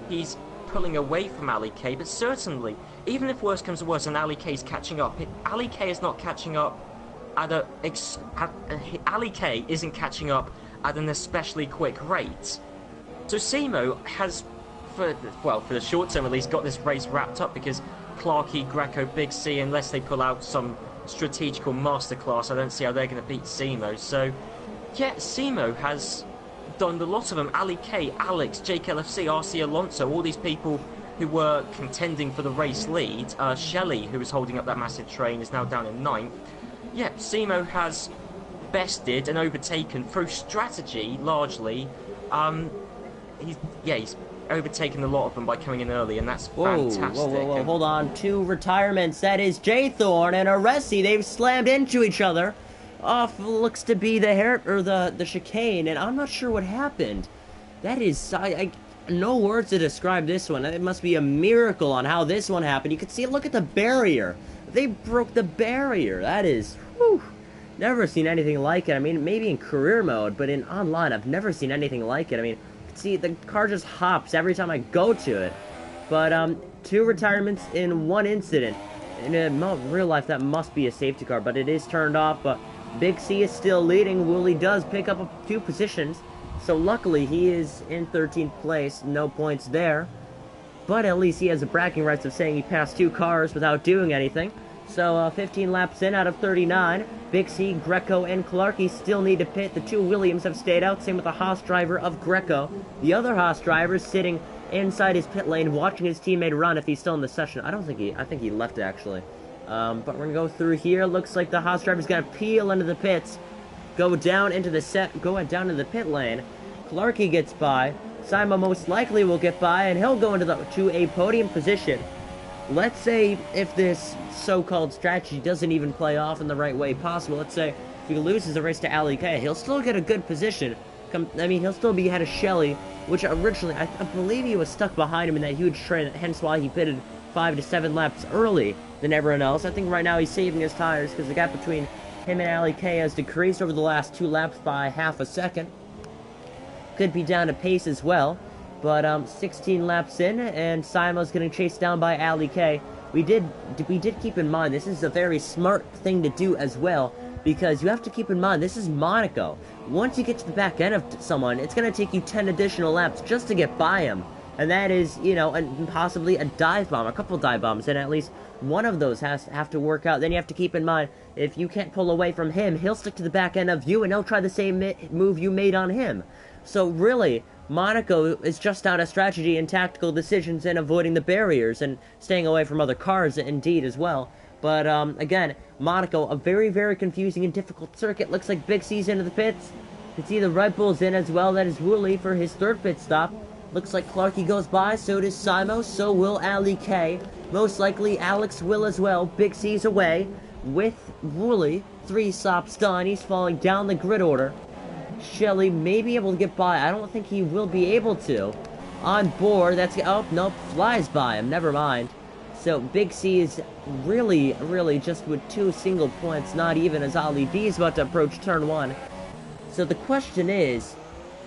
he's pulling away from Ali K, but certainly, even if worse comes to worse and Ali K is catching up, Ali K is not catching up Ali K isn't catching up at an especially quick rate. So Simo has, for the short term at least, got this race wrapped up because Clarkey, Greco, Big C, unless they pull out some strategical masterclass, I don't see how they're going to beat Simo. So, yeah, Simo has done the lot of them. Ali K, Alex, Jake LFC, RC Alonso, all these people who were contending for the race lead. Shelley, who was holding up that massive train, is now down in 9th. Yeah, Simo has bested and overtaken through strategy, largely. He's overtaken a lot of them by coming in early, and that's fantastic. Whoa, hold on. 2 retirements. That is J Thorne and Aresi. They've slammed into each other. Off looks to be the chicane, and I'm not sure what happened. That is, no words to describe this one. It must be a miracle on how this one happened. You can see, look at the barrier. They broke the barrier. That is, whew, never seen anything like it. I mean, maybe in career mode, but in online, I've never seen anything like it. I mean, you can see the car just hops every time I go to it. But 2 retirements in 1 incident. In real life, that must be a safety car, but it is turned off. But Big C is still leading. Wooly does pick up a few positions, so luckily he is in 13th place. No points there, but at least he has the bragging rights of saying he passed 2 cars without doing anything. So 15 laps in out of 39. Big C, Greco, and Clarkey still need to pit. The 2 Williams have stayed out, same with the Haas driver of Greco. The other Haas driver is sitting inside his pit lane watching his teammate run if he's still in the session. I think he left actually. But we're going to go through here. Looks like the Haas driver's going to peel into the pits. Go down into the pit lane. Clarkey gets by. Simo most likely will get by, and he'll go to a podium position. Let's say if this so-called strategy doesn't even play off in the right way possible. Let's say if he loses the race to Ali K, he'll still get a good position. He'll still be ahead of Shelley, which originally, I believe he was stuck behind him in that huge train, hence why he pitted 5 to 7 laps early than everyone else. I think right now he's saving his tires because the gap between him and Ali K has decreased over the last 2 laps by half a second. Could be down to pace as well. But 16 laps in, and Simo's getting chased down by Ali K. We did keep in mind, this is a very smart thing to do as well, because you have to keep in mind, this is Monaco. Once you get to the back end of someone, it's going to take you 10 additional laps just to get by him. And that is, possibly a dive bomb, a couple dive bombs, and at least one of those have to work out. Then you have to keep in mind, if you can't pull away from him, he'll stick to the back end of you, and he'll try the same move you made on him. So really, Monaco is just out of strategy and tactical decisions and avoiding the barriers and staying away from other cars, indeed, as well. But, again, Monaco, a very, very confusing and difficult circuit. Looks like Big C's into the pits. You can see the Red Bull's in as well. That is Wooly for his 3rd pit stop. Looks like Clarkey goes by, so does Simo, so will Ali K. Most likely Alex will as well. Big C's away with Wooly. 3 stops done. He's falling down the grid order. Shelley may be able to get by. I don't think he will be able to. On board, oh, nope, flies by him. Never mind. So Big C is really just with 2 single points, not even, as Ali D is about to approach turn 1. So the question is,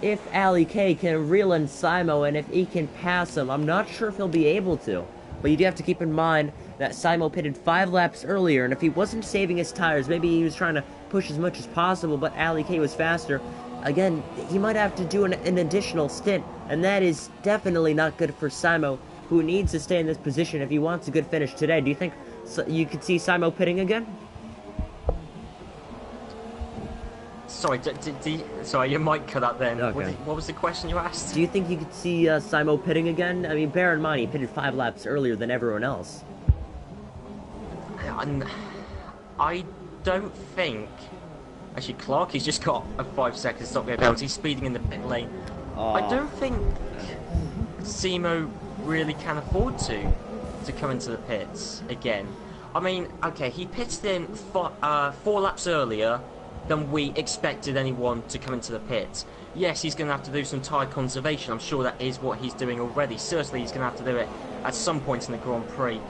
if Ali K can reel in Simo and if he can pass him. I'm not sure if he'll be able to, but you do have to keep in mind that Simo pitted 5 laps earlier, and if he wasn't saving his tires, maybe he was trying to push as much as possible, but Ali K was faster. Again, he might have to do an additional stint, and that is definitely not good for Simo, who needs to stay in this position if he wants a good finish today. Do you think you could see Simo pitting again? Sorry, sorry, your mic cut out then. Okay. What was the question you asked? Do you think you could see Simo pitting again? I mean, bear in mind, he pitted 5 laps earlier than everyone else. I don't think... Actually, Clark, he's just got a 5-second stop-go penalty, speeding in the pit lane. Oh. I don't think Simo really can afford to come into the pits again. I mean, okay, he pitched in 4 laps earlier than we expected anyone to come into the pits. Yes, he's going to have to do some tyre conservation. I'm sure that is what he's doing already. Certainly, he's going to have to do it at some point in the Grand Prix.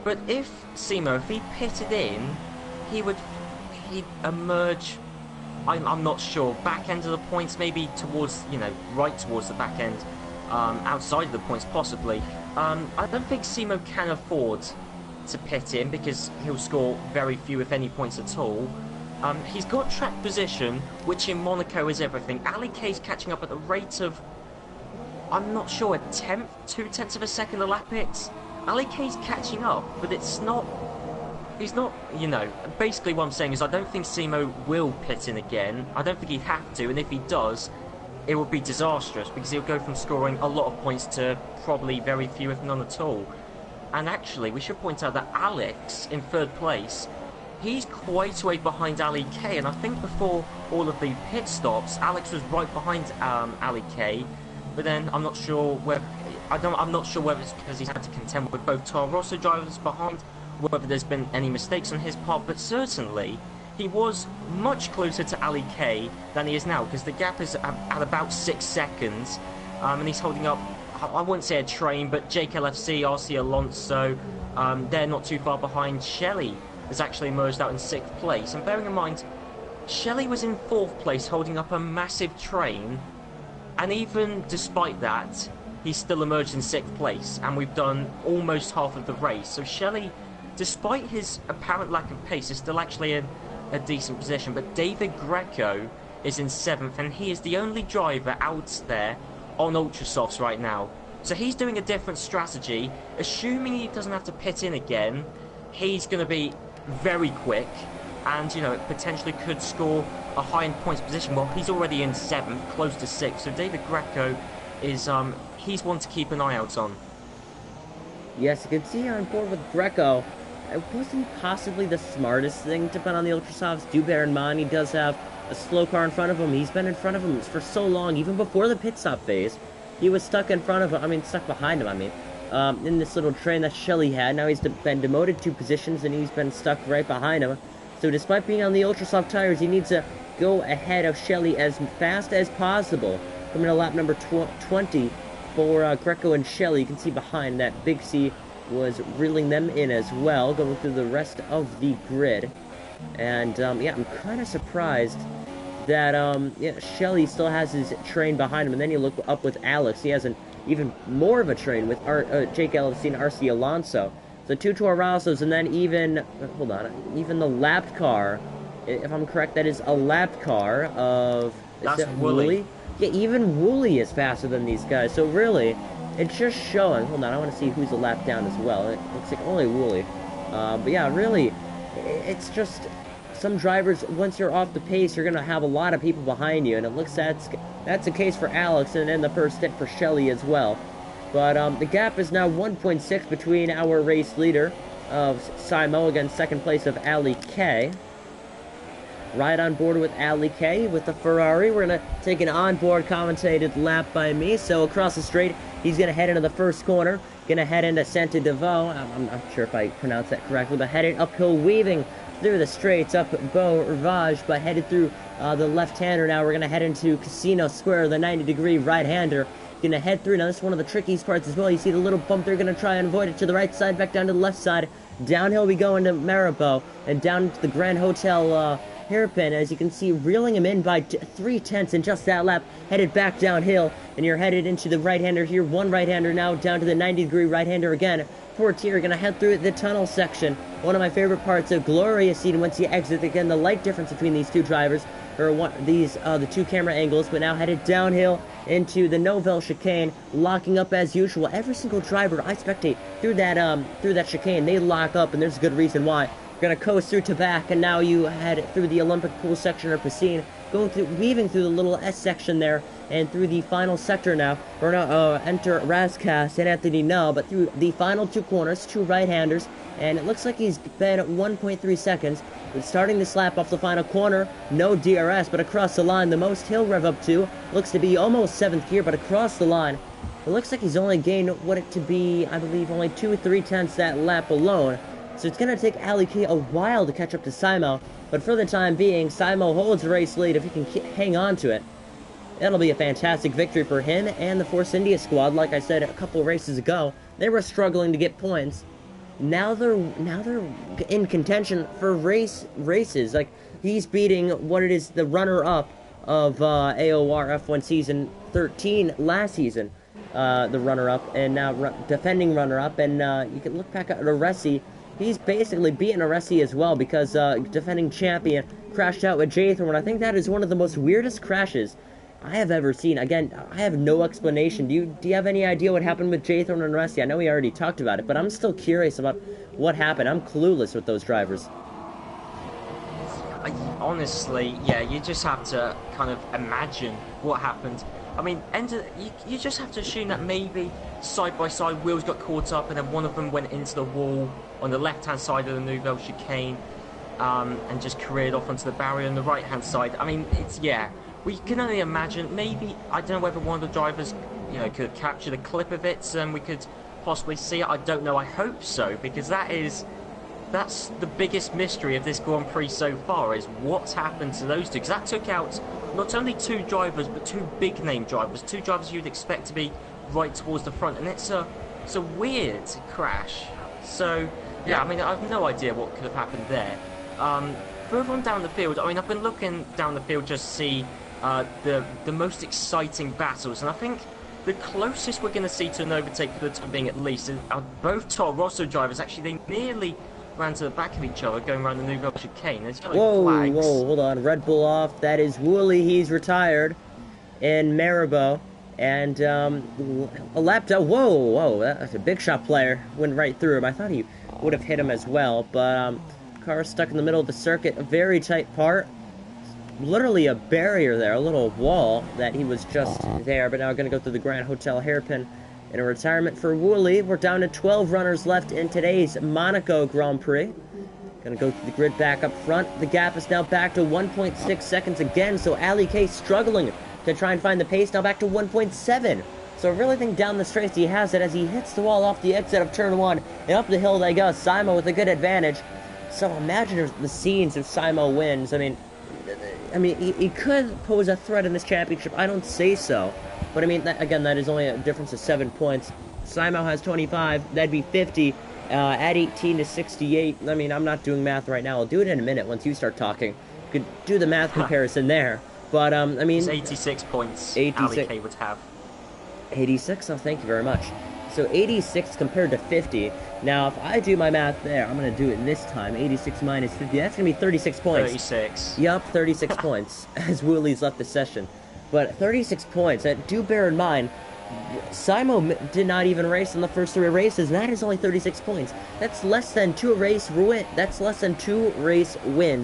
But if Simo, if he pitted in, he'd emerge, I'm not sure, back end of the points, maybe towards, right towards the back end, outside of the points possibly. I don't think Simo can afford to pit in because he'll score very few, if any, points at all. He's got track position, which in Monaco is everything. Ali K's catching up at the rate of, I'm not sure, a tenth, 2/10 of a second a lap it's. Ali K's catching up, but he's not, basically what I'm saying is I don't think Simo will pit in again. I don't think he'd have to, and if he does, it would be disastrous because he'll go from scoring a lot of points to probably very few, if none at all. And actually, we should point out that Alex, in 3rd place, he's quite a way behind Ali K, and I think before all of the pit stops, Alex was right behind Ali K, but then I'm not sure whether it's because he's had to contend with both Toro Rosso drivers behind, whether there's been any mistakes on his part, but certainly he was much closer to Ali K than he is now, because the gap is at about 6 seconds, and he's holding up, I wouldn't say a train, but Jake LFC, RC Alonso, they're not too far behind. Shelley has actually emerged out in 6th place, and bearing in mind, Shelley was in 4th place holding up a massive train, and even despite that, he's still emerged in 6th place, and we've done almost half of the race. So Shelley, despite his apparent lack of pace, is still actually in a decent position. But David Greco is in 7th, and he is the only driver out there on Ultrasofts right now. So he's doing a different strategy. Assuming he doesn't have to pit in again, he's going to be very quick, and potentially could score a high in points position. Well, he's already in 7th, close to 6th. So David Greco is he's one to keep an eye out on. Yes, you can see on board with Greco. It wasn't possibly the smartest thing to put on the Ultrasofts. Do bear in mind he does have a slow car in front of him. He's been in front of him for so long, even before the pit stop phase. He was stuck in front of him, stuck behind him, in this little train that Shelley had. Now he's been demoted 2 positions, and he's been stuck right behind him. So despite being on the Ultrasoft tires, he needs to go ahead of Shelley as fast as possible. Coming to lap number 20 for Greco and Shelley. You can see behind that Big C was reeling them in as well, going through the rest of the grid. And I'm kind of surprised that Shelley still has his train behind him, and then you look up with Alex, he has an even more of a train with Jake LFC and RC Alonso. So 2 Toro Rossos, and then even even the lapped car, if I'm correct, that is a lapped car of Woolley? Yeah, even Woolley is faster than these guys. So really, it's just showing. Hold on, I want to see who's a lap down as well. It looks like only Woolley. But yeah, really, it's just some drivers, once you're off the pace, you're going to have a lot of people behind you, and it looks that's the case for Alex, and then the first stint for Shelley as well. But the gap is now 1.6 between our race leader of Simo against 2nd place of Ali K. Right on board with Ali K with the Ferrari. We're going to take an onboard commentated lap by me. So across the straight, He's going to head into the first corner, going to head into Santa Devo. I'm not sure if I pronounced that correctly, but headed uphill, weaving through the straights up Beau Rivage, but headed through the left-hander now. We're going to head into Casino Square, the 90-degree right-hander. Going to head through. Now, this is one of the trickiest parts as well. You see the little bump there, going to try and avoid it to the right side, back down to the left side. Downhill we go into Maribor, and down to the Grand Hotel hairpin, as you can see, reeling him in by 3/10 in just that lap, headed back downhill, and you're headed into the right-hander here. One right-hander now, down to the 90-degree right-hander again. Portier going to head through the tunnel section. One of my favorite parts, a glorious scene once you exit. Again, the light difference between these two drivers, or the two camera angles, but now headed downhill into the Nouvelle chicane, locking up as usual. Every single driver I spectate through that chicane, they lock up, and there's a good reason why. We're going to coast through to back, and now you head through the Olympic pool section or piscine, weaving through the little S section there, and through the final sector now. We're going to enter Rascasse and Anthony No, but through the final two corners, two right-handers, and it looks like he's been 1.3 seconds. But starting this lap off the final corner, no DRS, but across the line, the most he'll rev up to looks to be almost 7th gear, but across the line, it looks like he's only gained what it to be, I believe, only 2/3 that lap alone. So it's going to take Ali K a while to catch up to Simo, but for the time being, Simo holds the race lead if he can hang on to it. That'll be a fantastic victory for him and the Force India squad. Like I said a couple races ago, they were struggling to get points. Now they're in contention for races. Like, he's beating what it is, the runner-up of AOR F1 Season 13 last season. The runner-up, and now defending runner-up, and you can look back at Aresi. He's basically beaten Aresi as well, because defending champion crashed out with Jathan, and I think that is one of the most weirdest crashes I have ever seen. Again, I have no explanation. Do you have any idea what happened with Jathan and Aresi? I know we already talked about it, but I'm still curious about what happened. I'm clueless with those drivers. Honestly, yeah, you just have to kind of imagine what happened. I mean, you just have to assume that maybe side-by-side wheels got caught up, and then one of them went into the wall on the left-hand side of the Nouvelle chicane, and just careered off onto the barrier on the right-hand side. I mean, yeah, we can only imagine. Maybe, I don't know whether one of the drivers, could capture the clip of it, and we could possibly see it. I don't know. I hope so, because that's the biggest mystery of this Grand Prix so far, is what's happened to those two. Because that took out not only two drivers, but two big-name drivers, two drivers you'd expect to be right towards the front, and it's a weird crash. So, yeah, I mean, I have no idea what could have happened there. Further on down the field, I mean, I've been looking down the field just to see the most exciting battles, and I think the closest we're going to see to an overtake for the time being, at least, are both Toro Rosso drivers. Actually, they nearly ran to the back of each other going around the Nouvelle chicane. There's flags. Whoa, hold on. Red Bull off. That is Woolley. He's retired in Maribor. And a lap down. Whoa, that's a big shot player. Went right through him. I thought he would have hit him as well. But car stuck in the middle of the circuit. A very tight part. Literally a barrier there. A little wall that he was just there. But now we're going to go through the Grand Hotel hairpin. In a retirement for Woolley. We're down to 12 runners left in today's Monaco Grand Prix. Gonna go to the grid back up front. The gap is now back to 1.6 seconds again, so Ali K struggling to try and find the pace, now back to 1.7. So I really think down the straight he has it as he hits the wall off the exit of turn 1, and up the hill they go. Simo with a good advantage. So imagine the scenes if Simo wins. I mean, he could pose a threat in this championship. I don't say so. But I mean, that is only a difference of 7 points. Simo has 25, that'd be 50. Add 18 to 68. I mean, I'm not doing math right now. I'll do it in a minute once you start talking. You could do the math comparison there. But, I mean... It's 86 points 86. Ali K would have. 86? Oh, thank you very much. So 86 compared to 50. Now, if I do my math there, I'm going to do it this time. 86 minus 50. That's going to be 36 points. 36. Yup, 36 points, as Woolley's left the session. But 36 points. Do bear in mind, Simo did not even race in the first 3 races, and that is only 36 points. That's less than 2 race wins.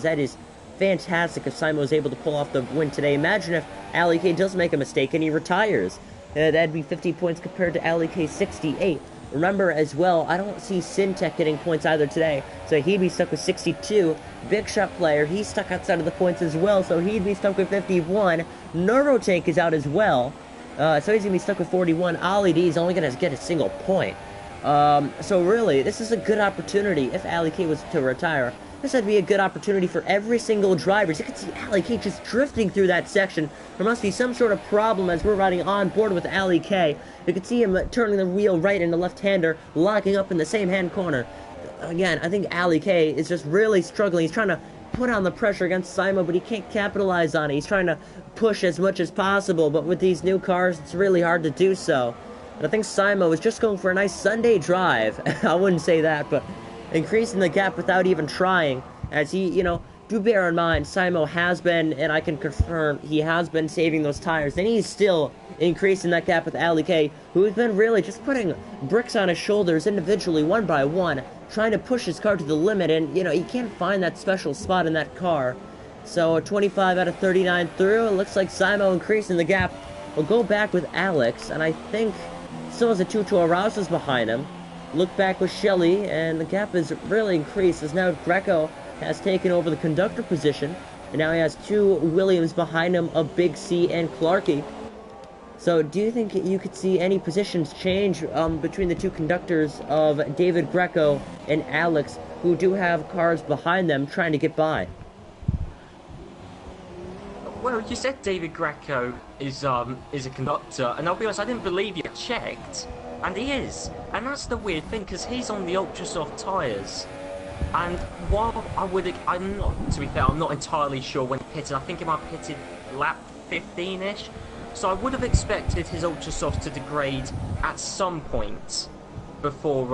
That is fantastic if Simo is able to pull off the win today. Imagine if Ali K does make a mistake and he retires. That'd be 50 points compared to Ali K's 68. Remember as well, I don't see Syntech getting points either today, so he'd be stuck with 62. Big Shot player, he's stuck outside of the points as well, so he'd be stuck with 51. Neurotank is out as well, So he's going to be stuck with 41. Ali D is only going to get a single point. So really, this is a good opportunity. If Ali K was to retire, this would be a good opportunity for every single driver. You can see Ali K just drifting through that section. There must be some sort of problem as we're riding on board with Ali K. You can see him turning the wheel right into left-hander, locking up in the same hand corner. Again, I think Ali K is just really struggling. He's trying to put on the pressure against Simo, but he can't capitalize on it. He's trying to push as much as possible, but with these new cars, it's really hard to do so. And I think Simo is just going for a nice Sunday drive. I wouldn't say that, but increasing the gap without even trying. As he, do bear in mind, Simo has been, and I can confirm, he has been saving those tires. And he's still increasing that gap with Ali K, who has been really just putting bricks on his shoulders individually, one by one, trying to push his car to the limit. And, he can't find that special spot in that car. So 25 out of 39 through. It looks like Simo increasing the gap. We'll go back with Alex, and I think still has a Tutu Arauzas behind him. Look back with Shelley, and the gap is really increased as now Greco has taken over the conductor position, and now he has two Williams behind him of Big C and Clarkey. So do you think you could see any positions change between the two conductors of David Greco and Alex, who do have cars behind them trying to get by? Well, you said David Greco is a conductor, and I'll be honest, I didn't believe you checked, and he is. And that's the weird thing, because he's on the ultra soft tyres. And while I'm not, to be fair, I'm not entirely sure when he pitted. I think he might have pitted lap 15-ish. So I would have expected his ultra softs to degrade at some point before,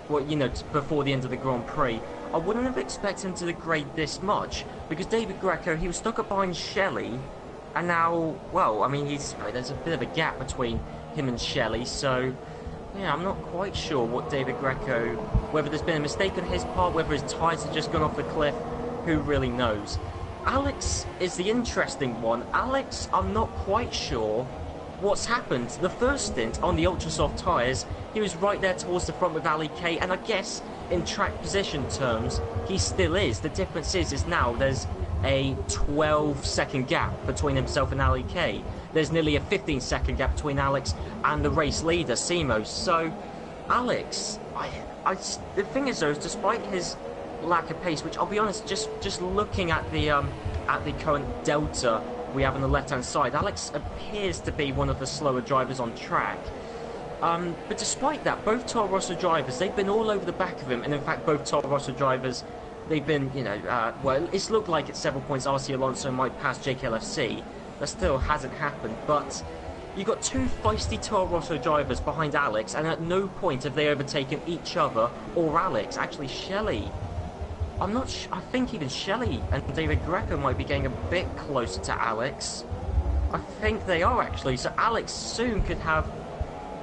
before the end of the Grand Prix. I wouldn't have expected him to degrade this much, because David Greco, he was stuck up behind Shelley, and now, well, I mean, there's a bit of a gap between him and Shelley, so, yeah, I'm not quite sure what David Greco, whether there's been a mistake on his part, whether his tyres have just gone off the cliff, who really knows. Alex is the interesting one. Alex, I'm not quite sure what's happened. The first stint on the ultra soft tyres, he was right there towards the front with Ali K, and I guess in track position terms, he still is. The difference is now there's a 12-second gap between himself and Ali K. There's nearly a 15-second gap between Alex and the race leader, Simo. So, Alex, the thing is though, despite his lack of pace, which I'll be honest, just looking at the current delta we have on the left-hand side, Alex appears to be one of the slower drivers on track. But despite that, both Toro Rosso drivers, they've been all over the back of him, and in fact both Toro Rosso drivers, they've been, well, it's looked like at several points RC Alonso might pass JKLFC. That still hasn't happened, but you've got two feisty Toro Rosso drivers behind Alex, and at no point have they overtaken each other or Alex. Actually, Shelley, I think even Shelley and David Greco might be getting a bit closer to Alex. I think they are actually, so Alex soon could have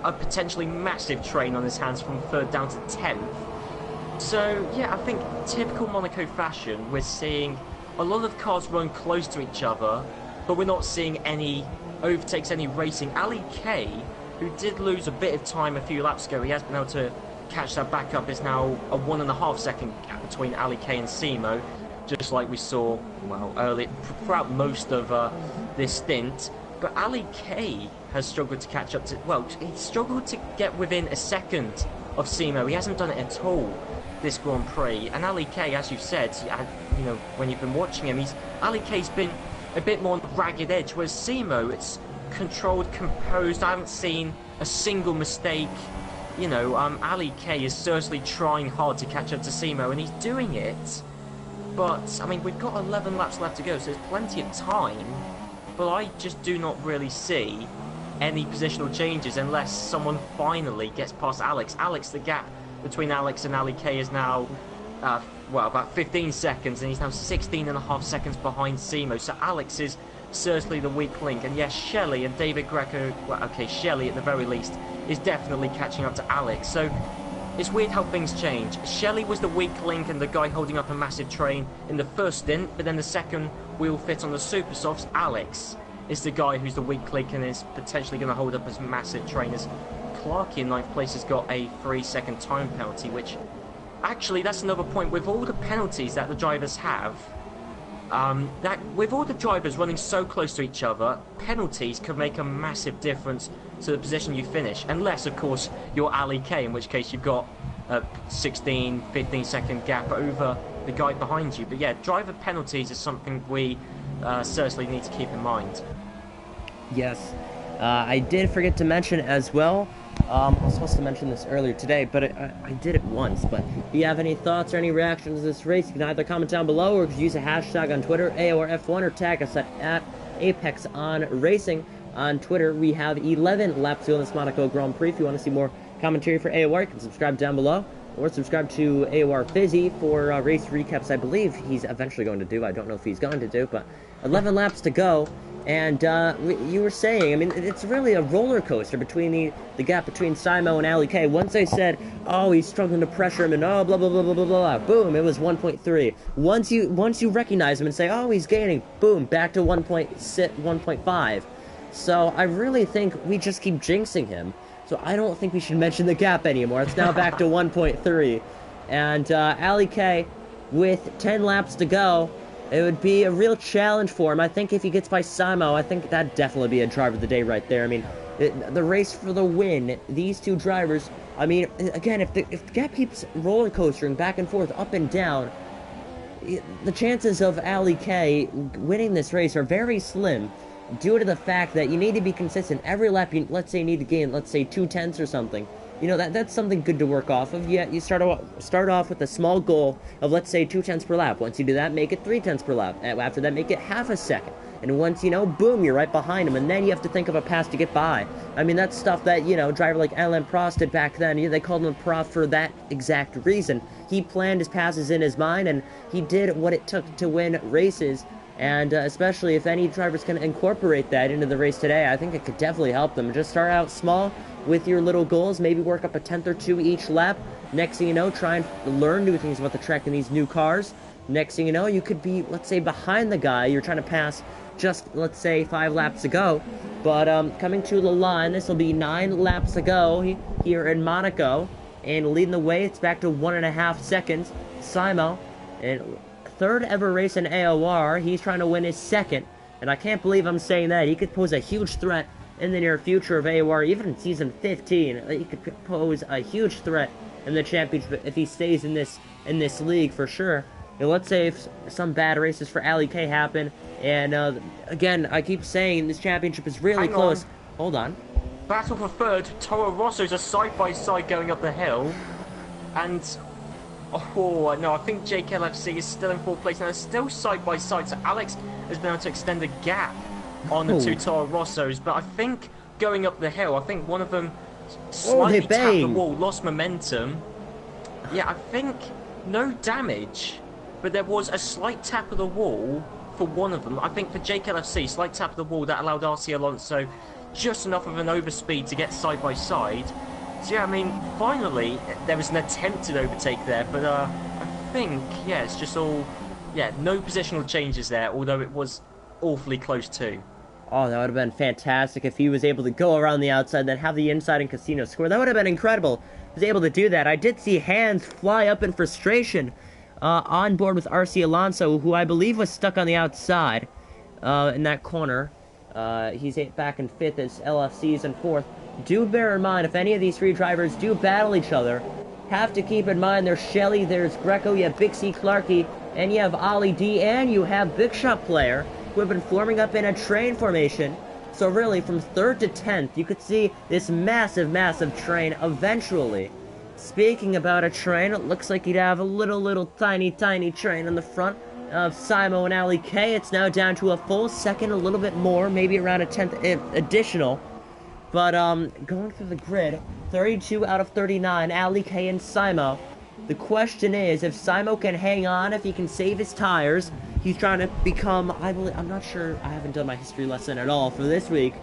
a potentially massive train on his hands from 3rd down to 10th. So yeah, I think typical Monaco fashion, we're seeing a lot of cars run close to each other, but we're not seeing any overtakes, any racing. Ali K, who did lose a bit of time a few laps ago, he has been able to catch that back up. Is now a 1.5 second gap between Ali K and Simo, just like we saw, well, early throughout most of this stint. But Ali K has struggled to catch up to, well, he struggled to get within a second of Simo. He hasn't done it at all this Grand Prix. And Ali K, as you've said, when you've been watching him, Ali K's been a bit more on the ragged edge, whereas Simo, it's controlled, composed. I haven't seen a single mistake. Ali K is seriously trying hard to catch up to Simo, and he's doing it. But, I mean, we've got 11 laps left to go, so there's plenty of time. But I just do not really see any positional changes unless someone finally gets past Alex. The gap between Alex and Ali K is now, about 15 seconds, and he's now 16.5 seconds behind Simo. So Alex is certainly the weak link. And yes, Shelley and David Greco, Shelley at the very least, is definitely catching up to Alex. So it's weird how things change. Shelley was the weak link and the guy holding up a massive train in the first stint, but then the second wheel fit on the super softs, Alex is the guy who's the weak link and is potentially going to hold up his massive train, as Clarkey in 9th place has got a 3-second time penalty, which actually that's another point. With all the penalties that the drivers have, that with all the drivers running so close to each other, penalties could make a massive difference to the position you finish, unless of course you're Ali K, in which case you've got a 15 second gap over the guy behind you. But yeah, driver penalties is something we certainly need to keep in mind. Yes, I did forget to mention as well. I was supposed to mention this earlier today, but I did it once. But if you have any thoughts or any reactions to this race, you can either comment down below or use a hashtag on Twitter, AOR F1, or tag us at Apex on Racing. On Twitter, we have 11 laps to go in this Monaco Grand Prix. If you want to see more commentary for AOR, you can subscribe down below, or subscribe to AOR Fizzy for race recaps. I believe he's eventually going to do. I don't know if he's going to do, but 11 laps to go. And you were saying, I mean, it's really a roller coaster between the gap between Simo and Ali K. Once I said, oh, he's struggling to pressure him, and oh, blah, blah, blah, blah, blah, blah, boom, it was 1.3. Once you recognize him and say, oh, he's gaining, boom, back to 1.5. So I really think we just keep jinxing him. So I don't think we should mention the gap anymore. It's now back to 1.3. And Ali K, with 10 laps to go, it would be a real challenge for him. I think if he gets by Simo, I think that'd definitely be a driver of the day right there. I mean, the race for the win, these two drivers, I mean, again, if the gap keeps roller coastering back and forth, up and down, the chances of Ali K winning this race are very slim due to the fact that you need to be consistent. Every lap, you, let's say, you need to gain, let's say, 2/10 or something. You know, that's something good to work off of. Yeah, you start off with a small goal of, let's say, 2/10 per lap. Once you do that, make it 3/10 per lap. After that, make it half a second. And once, you know, boom, you're right behind him. And then you have to think of a pass to get by. I mean, that's stuff that, you know, a driver like Alain Prost did back then. They called him a prof for that exact reason. He planned his passes in his mind, and he did what it took to win races. And especially if any drivers can incorporate that into the race today, I think it could definitely help them. Just start out small with your little goals, maybe work up a 10th or 2 each lap. Next thing you know, try and learn new things about the track in these new cars. Next thing you know, you could be, let's say, behind the guy you're trying to pass just, let's say, 5 laps to go. But coming to the line, this will be 9 laps to go here in Monaco. And leading the way, it's back to 1.5 seconds. Simo, and third ever race in AOR. He's trying to win his second. And I can't believe I'm saying that. He could pose a huge threat in the near future of AOR, even in Season 15. He could pose a huge threat in the championship if he stays in this league for sure. And let's say if some bad races for Ali K happen, and again, I keep saying this championship is really close. Hold on. Battle for third. Toro Rosso's a side-by-side going up the hill. And oh, no, I think JKLFC is still in 4th place, and they're still side-by-side, so Alex has been able to extend a gap on the 2 Toro Rossos, but I think going up the hill, I think one of them slightly tapped the wall, lost momentum. Yeah, I think no damage, but there was a slight tap of the wall for one of them. I think for JKLFC, slight tap of the wall that allowed RC Alonso just enough of an overspeed to get side-by-side. So yeah, I mean, finally, there was an attempted overtake there, but I think, yeah, it's just all, yeah, no positional changes there, although it was awfully close too. Oh, that would have been fantastic if he was able to go around the outside, then have the inside and Casino score. That would have been incredible. He was able to do that. I did see hands fly up in frustration on board with RC Alonso, who I believe was stuck on the outside in that corner. He's back in 5th as LFC's in 4th. Do bear in mind, if any of these 3 drivers do battle each other, have to keep in mind there's Shelley, there's Greco, you have Big C Clarkey, and you have Ollie D, and you have Big Shot Player, who have been forming up in a train formation. So really, from 3rd to 10th, you could see this massive, massive train eventually. Speaking about a train, it looks like you'd have a little, tiny train in the front of Simo and Ali K. It's now down to a full second, a little bit more, maybe around a 10th additional. But going through the grid, 32 out of 39, Ali K and Simo. The question is, if Simo can hang on, if he can save his tires, he's trying to become, I'm not sure, I haven't done my history lesson at all for this week,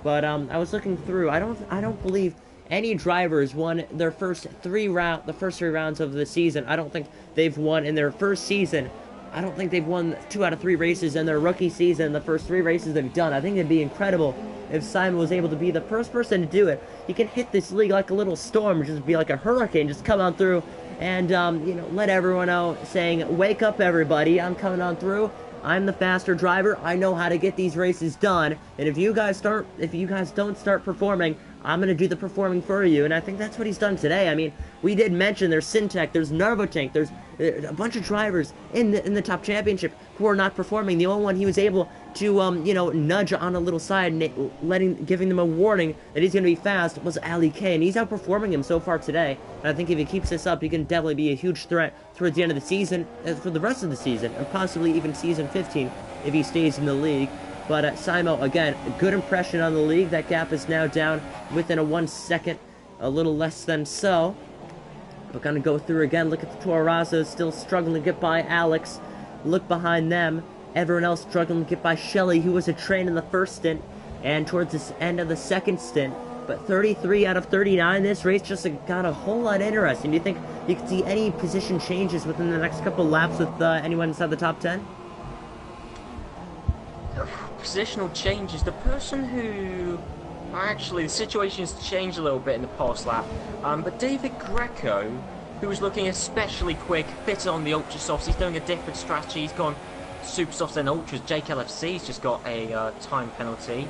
but I was looking through, I don't believe any drivers won their first 3 rounds of the season. I don't think they've won in their first season. I don't think they've won 2 out of 3 races in their rookie season, the first 3 races they've done. I think it'd be incredible if Simon was able to be the first person to do it. He can hit this league like a little storm, just be like a hurricane, just come on through and, you know, let everyone know, saying, wake up everybody, I'm coming on through. I'm the faster driver. I know how to get these races done. And if you guys don't start performing, I'm going to do the performing for you. And I think that's what he's done today. I mean, we did mention there's Syntech, there's Nervotank, there's a bunch of drivers in the top championship who are not performing. The only one he was able to, nudge on a little side, giving them a warning that he's going to be fast was Ali K. And he's outperforming him so far today. And I think if he keeps this up, he can definitely be a huge threat towards the end of the season, for the rest of the season, and possibly even season 15 if he stays in the league. But Simo, again, a good impression on the league. That gap is now down within a 1 second, a little less than so. We're going to go through again. Look at the Toro Rosso still struggling to get by Alex. Look behind them. Everyone else struggling to get by Shelly, who was a train in the first stint and towards the end of the second stint. But 33 out of 39, this race just got a whole lot interesting. Do you think you could see any position changes within the next couple laps with anyone inside the top 10? Positional changes. The person who... Actually, the situation's changed a little bit in the past lap. But David Greco, who was looking especially quick, fitted on the Ultra Softs. He's doing a different strategy. He's gone Super Softs and Ultras. Jake LFC's just got a time penalty.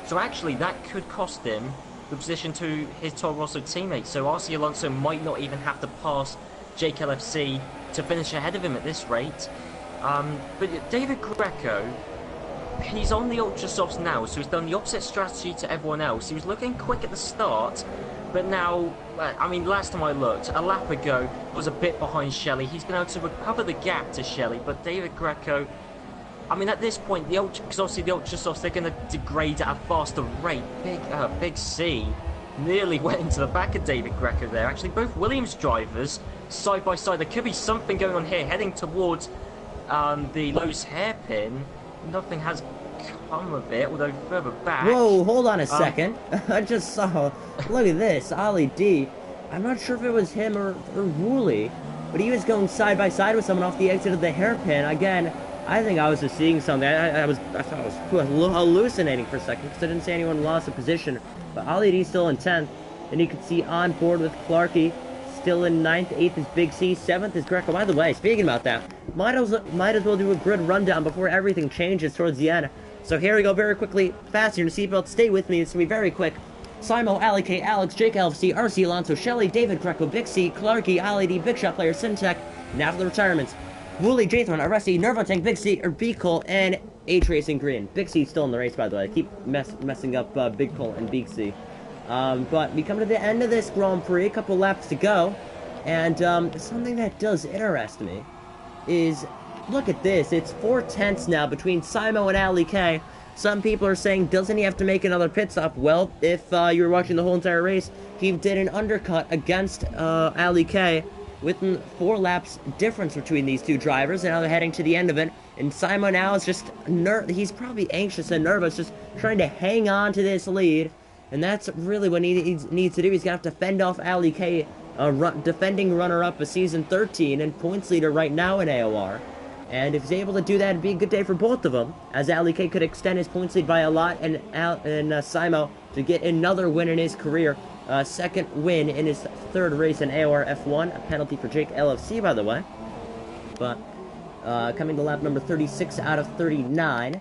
So actually, that could cost him the position to his Toro Rosso teammate. So RC Alonso might not even have to pass Jake LFC to finish ahead of him at this rate. But David Greco, he's on the Ultra Softs now, so he's done the opposite strategy to everyone else. He was looking quick at the start, but now, I mean, last time I looked, a lap ago, was a bit behind Shelly. He's been able to recover the gap to Shelly, but David Greco, I mean, at this point, because obviously the Ultra Softs, they're going to degrade at a faster rate. Big C nearly went into the back of David Greco there. Actually, both Williams drivers, side by side. There could be something going on here, heading towards the Lowe's hairpin. Nothing has come of it, although further back... Whoa, hold on a second. I just saw... Look at this, Ollie D. I'm not sure if it was him or Wooly, but he was going side by side with someone off the exit of the hairpin. Again, I think I was just seeing something. I thought I was hallucinating for a second, because I didn't see anyone lost a position. But Ollie D's still in 10th, and you can see on board with Clarky, still in 9th, 8th is Big C, 7th is Greco. By the way, speaking about that, might as well do a grid rundown before everything changes towards the end. So here we go very quickly. Fasten your seatbelt, stay with me, it's going to be very quick. Simo, Ali K, Alex, Jake LFC, RC Alonso, Shelly, David Greco, Big C, Clarky, Ali D, Big Shot Player, Syntech. Now for the retirements. Wooly, Jathan, Arresti, Nervotank, Big C, or B Cole, and H Racing Green. Big C's still in the race, by the way. I keep messing up Big Cole and Big C. But we come to the end of this Grand Prix, a couple laps to go, and something that does interest me is, look at this, it's 4/10 now between Simo and Ali K. Some people are saying, doesn't he have to make another pit stop? Well, if you were watching the whole entire race, he did an undercut against Ali K within 4 laps difference between these two drivers, and now they're heading to the end of it, and Simo now is just, he's probably anxious and nervous, just trying to hang on to this lead. And that's really what he needs to do. He's going to have to fend off Ali K, defending runner-up of Season 13 and points leader right now in AOR. And if he's able to do that, it'd be a good day for both of them, as Ali K could extend his points lead by a lot, and Simo to get another win in his career. Second win in his 3rd race in AOR F1. A penalty for Jake LFC, by the way. But coming to lap number 36 out of 39.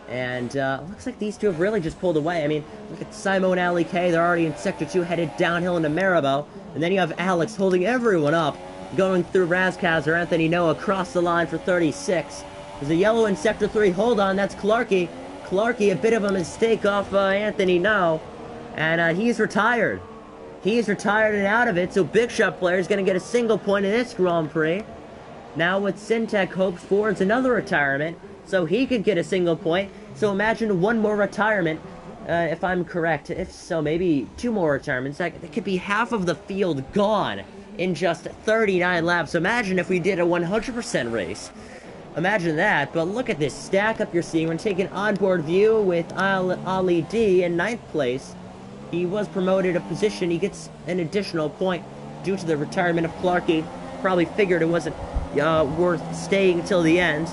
And looks like these two have really just pulled away. I mean, look at Simo and Ali K. They're already in Sector 2, headed downhill into Maribel. And then you have Alex holding everyone up, going through Razkaz or Anthony Noah across the line for 36. There's a yellow in Sector 3. Hold on, that's Clarky. Clarky, a bit of a mistake off Anthony Noah. And he's retired. He's retired and out of it, so Big Shot Player is going to get a single point in this Grand Prix. Now with Syntech hopes for another retirement, so he could get a single point. So imagine one more retirement, if I'm correct. If so, maybe 2 more retirements. That could be half of the field gone in just 39 laps. Imagine if we did a 100% race. Imagine that, but look at this stack up you're seeing. We're taking an onboard view with Ali D in 9th place. He was promoted a position. He gets an additional point due to the retirement of Clarky. Probably figured it wasn't worth staying till the end.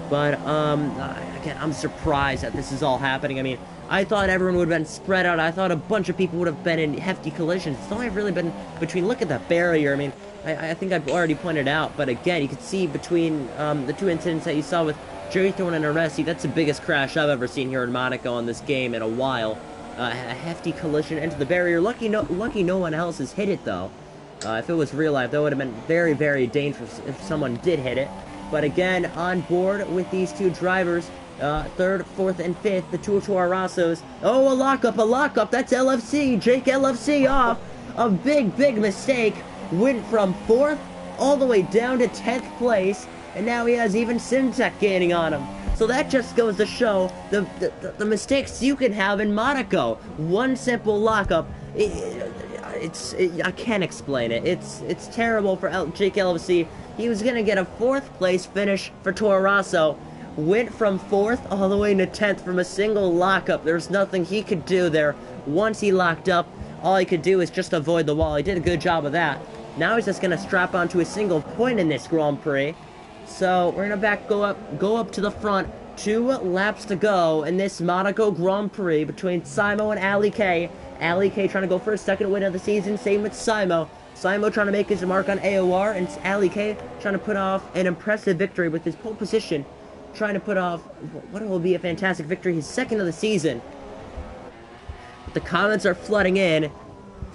But, again, I'm surprised that this is all happening. I mean, I thought everyone would have been spread out. I thought a bunch of people would have been in hefty collisions. It's only really been between, look at that barrier. I mean, I think I've already pointed out, but again, you can see between the two incidents that you saw with Jerry Thorne and Aresi, that's the biggest crash I've ever seen here in Monaco on this game in a while. A hefty collision into the barrier. Lucky no one else has hit it, though. If it was real life, that would have been very, very dangerous if someone did hit it. But again, on board with these two drivers, third, fourth, and fifth, the two Toro Rossos. Oh, a lockup, that's LFC, Jake LFC off. A big, big mistake. Went from 4th all the way down to 10th place, and now he has even Simtek gaining on him. So that just goes to show the mistakes you can have in Monaco. One simple lockup, I can't explain it. It's terrible for Jake LFC. He was gonna get a 4th place finish for Toro Rosso. Went from 4th all the way to 10th from a single lockup. There's nothing he could do there. Once he locked up, all he could do is just avoid the wall. He did a good job of that. Now he's just gonna strap onto a single point in this Grand Prix. So we're gonna go up to the front. 2 laps to go in this Monaco Grand Prix between Simo and Ali K. Ali K trying to go for a second win of the season. Same with Simo. Simo trying to make his mark on AOR, and Ali K trying to put off an impressive victory with his pole position. Trying to put off what will be a fantastic victory, his 2nd of the season. But the comments are flooding in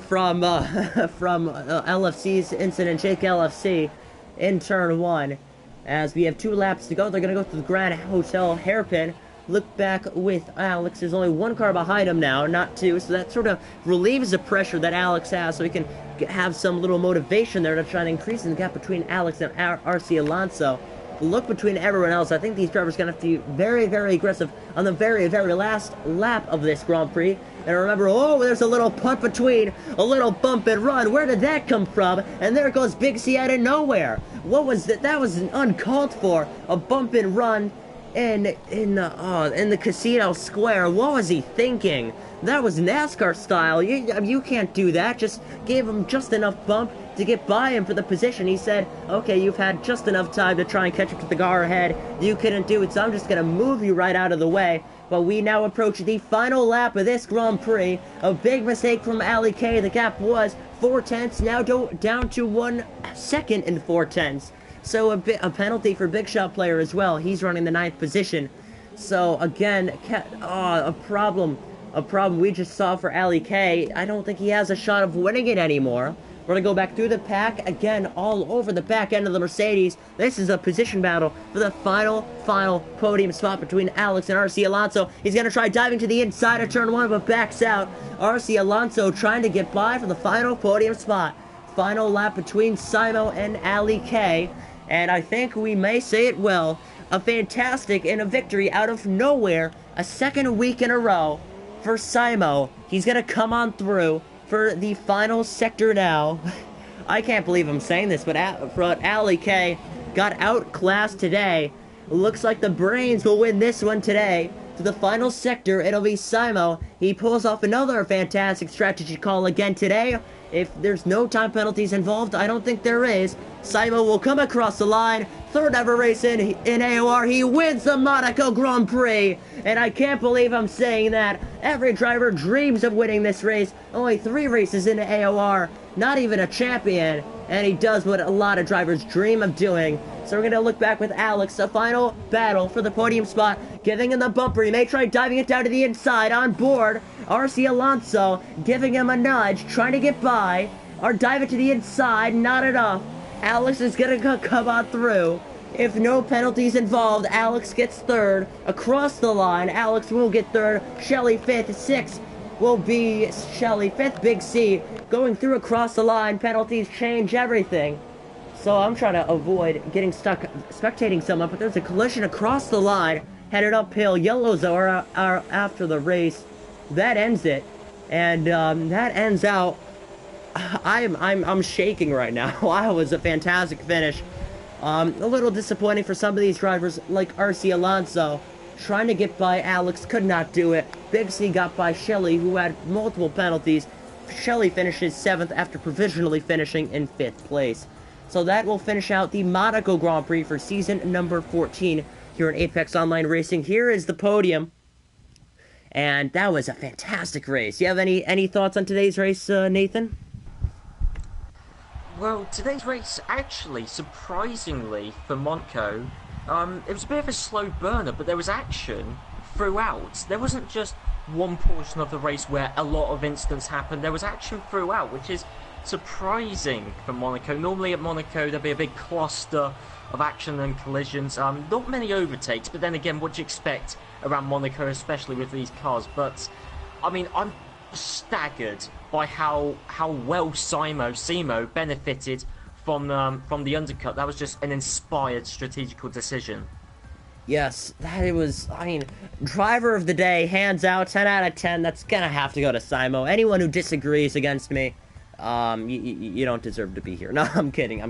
from LFC's incident, Jake LFC, in turn 1. As we have 2 laps to go, they're going to go to the Grand Hotel hairpin. Look back with Alex. There's only 1 car behind him now, not 2. So that sort of relieves the pressure that Alex has, so he can have some little motivation there to try and increase the gap between Alex and RC Alonso. Look between everyone else. I think these drivers are going to have to be very, very aggressive on the very, very last lap of this Grand Prix. And remember, oh, there's a little putt between, a little bump and run. Where did that come from? And there goes Big C out of nowhere. What was that? That was uncalled for. A bump and run in the casino square. What was he thinking? That was NASCAR style. You can't do that. Just gave him just enough bump to get by him for the position. He said, okay, you've had just enough time to try and catch up to the car ahead. You couldn't do it, so I'm just going to move you right out of the way. But we now approach the final lap of this Grand Prix. A big mistake from Ali K. The gap was 4/10, now down to 1 second in 4/10. So a penalty for Big Shot player as well. He's running the 9th position. So again, a problem we just saw for Ali K. I don't think he has a shot of winning it anymore. We're going to go back through the pack, again, all over the back end of the Mercedes. This is a position battle for the final podium spot between Alex and RC Alonso. He's going to try diving to the inside of turn 1, but backs out. RC Alonso trying to get by for the final podium spot. Final lap between Simo and Ali K. And I think we may say it well. A fantastic and a victory out of nowhere. A 2nd week in a row for Simo. He's going to come on through for the final sector now. I can't believe I'm saying this, but Ali K got outclassed today. Looks like the brains will win this one today. To the final sector, it'll be Simo. He pulls off another fantastic strategy call again today. If there's no time penalties involved, I don't think there is. Simo will come across the line. 3rd ever race in AOR. He wins the Monaco Grand Prix. And I can't believe I'm saying that. Every driver dreams of winning this race. Only 3 races into AOR. Not even a champion. And he does what a lot of drivers dream of doing. So we're going to look back with Alex. A final battle for the podium spot. Giving him the bumper. He may try diving it down to the inside. On board, RC Alonso giving him a nudge. Trying to get by. Or dive it to the inside. Not enough. Alex is going to come on through. If no penalties involved, Alex gets 3rd. Across the line, Alex will get 3rd. Shelly 5th. 6th will be Shelly. 5th, Big C. Going through across the line. Penalties change everything. So I'm trying to avoid getting stuck spectating someone, but there's a collision across the line. Headed uphill. Yellows are after the race. That ends it. And that ends out. I'm shaking right now. Wow, it was a fantastic finish. A little disappointing for some of these drivers, like RC Alonso. Trying to get by Alex, could not do it. Big C got by Shelly, who had multiple penalties. Shelly finishes 7th after provisionally finishing in 5th place. So that will finish out the Monaco Grand Prix for season number 14 here in Apex Online Racing. Here is the podium. and that was a fantastic race. You have any thoughts on today's race, Nathan? Well, today's race, actually, surprisingly for Monaco, it was a bit of a slow burner, but there was action throughout. There wasn't just one portion of the race where a lot of incidents happened. There was action throughout, which is surprising for Monaco. Normally at Monaco, there'd be a big cluster of action and collisions. Not many overtakes, but then again, what do you expect around Monaco, especially with these cars? But, I mean, I'm staggered by how well Simo benefited from the undercut. That was just an inspired strategical decision. Yes, that was, I mean, driver of the day, hands out, 10 out of 10, that's gonna have to go to Simo. Anyone who disagrees against me, you don't deserve to be here. No, I'm kidding.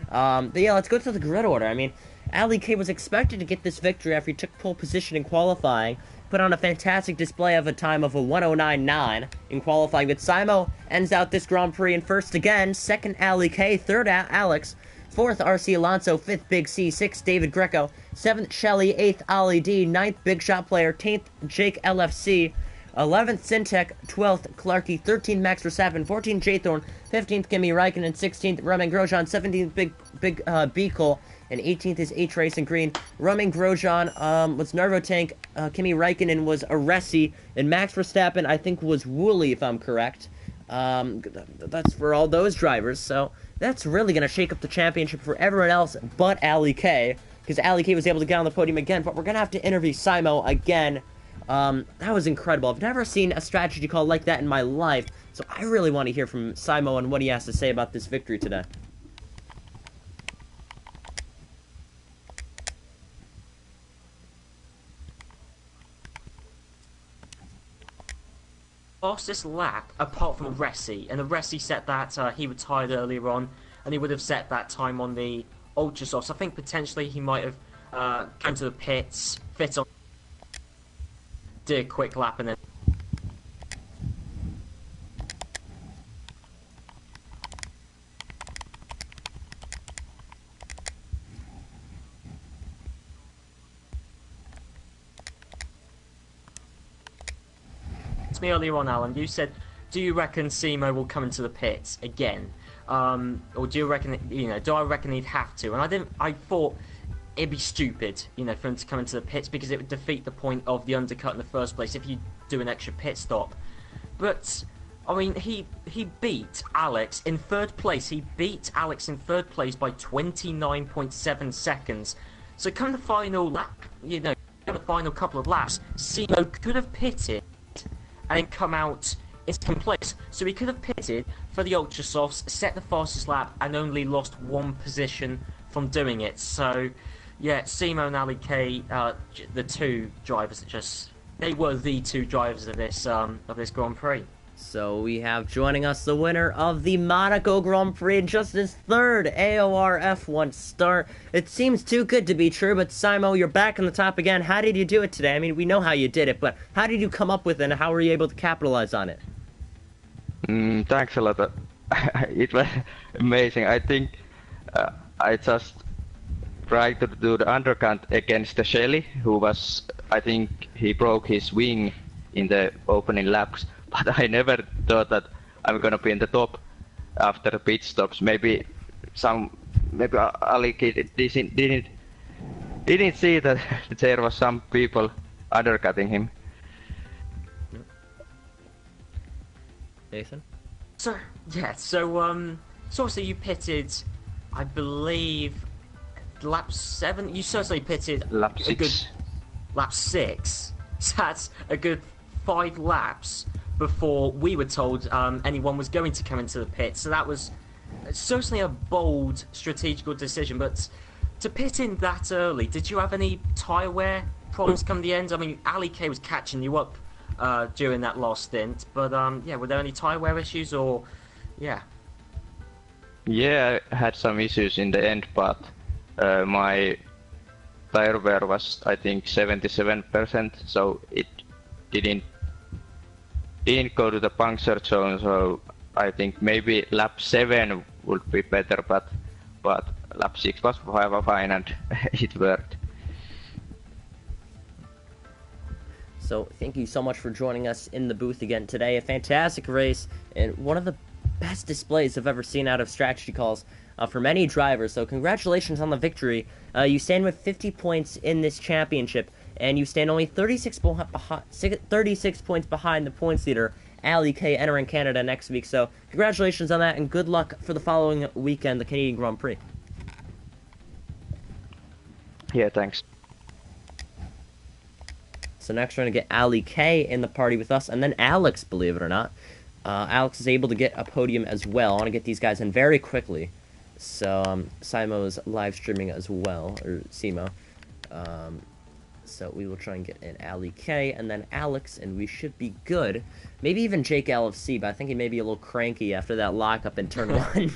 But yeah, let's go to the grid order. I mean, Ali K was expected to get this victory after he took pole position in qualifying, put on a fantastic display of a time of a 109.9 in qualifying, but Simo ends out this Grand Prix in first again, second Ali K, third Alex, fourth RC Alonso, fifth Big C, sixth David Greco, seventh Shelley, eighth Ali D, ninth Big Shot Player, 10th Jake LFC, 11th Syntech, 12th Clarky, 13th Max Verstappen, 14th J Thorne, 15th Kimi Räikkönen, 16th Romain Grosjean, 17th Big B Cole, and 18th is H Racing Green. Romain Grosjean was Nervo Tank, Kimi Räikkönen was Aresi, and Max Verstappen I think was Wooly if I'm correct. That's for all those drivers, so that's really going to shake up the championship for everyone else but Ali K, because Ali K was able to get on the podium again, but we're going to have to interview Simo again. That was incredible. I've never seen a strategy call like that in my life, so I really want to hear from Simo and what he has to say about this victory today. Fastest lap apart from Resi, and Resi set that he retired earlier on, and he would have set that time on the Ultra Softs. I think potentially he might have come to the pits, fit on, did a quick lap, and then me earlier on, Alan, you said, do you reckon Simo will come into the pits again? Or do you reckon, do I reckon he'd have to? And I thought it'd be stupid, for him to come into the pits because it would defeat the point of the undercut in the first place if you do an extra pit stop. But, I mean, he beat Alex in third place. He beat Alex in third place by 29.7 seconds. So come the final lap, the final couple of laps, Simo could have pitted and then come out in second place. So he could have pitted for the Ultra Softs, set the fastest lap, and only lost one position from doing it. So, yeah, Simo and Ali K, the two drivers they were the two drivers of this Grand Prix. So we have joining us the winner of the Monaco Grand Prix, just his third AOR F1 start. It seems too good to be true, but Simo, you're back on the top again. How did you do it today? I mean, we know how you did it, but how did you come up with it, and how were you able to capitalize on it? Thanks a lot. It was amazing. I think I just tried to do the undercut against the Shelley, who was, I think he broke his wing in the opening laps. But I never thought that I'm gonna be in the top after the pit stops. Maybe Ali didn't see that there was some people undercutting him. Nathan? So obviously you pitted, I believe, lap 7. You certainly pitted lap 6. A good lap 6. So that's a good 5 laps before we were told anyone was going to come into the pit. So that was certainly a bold strategical decision. But to pit in that early, did you have any tyre wear problems come the end? I mean, Ali K was catching you up during that last stint. But yeah, were there any tyre wear issues or yeah? Yeah, I had some issues in the end, but my tyre wear was, I think, 77%, so it didn't go to the puncture zone, so I think maybe lap 7 would be better, but lap 6 was fine and it worked. So thank you so much for joining us in the booth again today. A fantastic race and one of the best displays I've ever seen out of strategy calls for many drivers. So congratulations on the victory. You stand with 50 points in this championship, and you stand only 36 points behind the points leader, Ali K, entering Canada next week. So congratulations on that, and good luck for the following weekend, the Canadian Grand Prix. Yeah, thanks. So next we're going to get Ali K in the party with us, and then Alex, believe it or not. Alex is able to get a podium as well. I want to get these guys in very quickly. So Simo is live streaming as well, or Simo. So we will try and get in Ali K, and then Alex, and we should be good. Maybe even Jake LFC, but I think he may be a little cranky after that lockup in turn 1.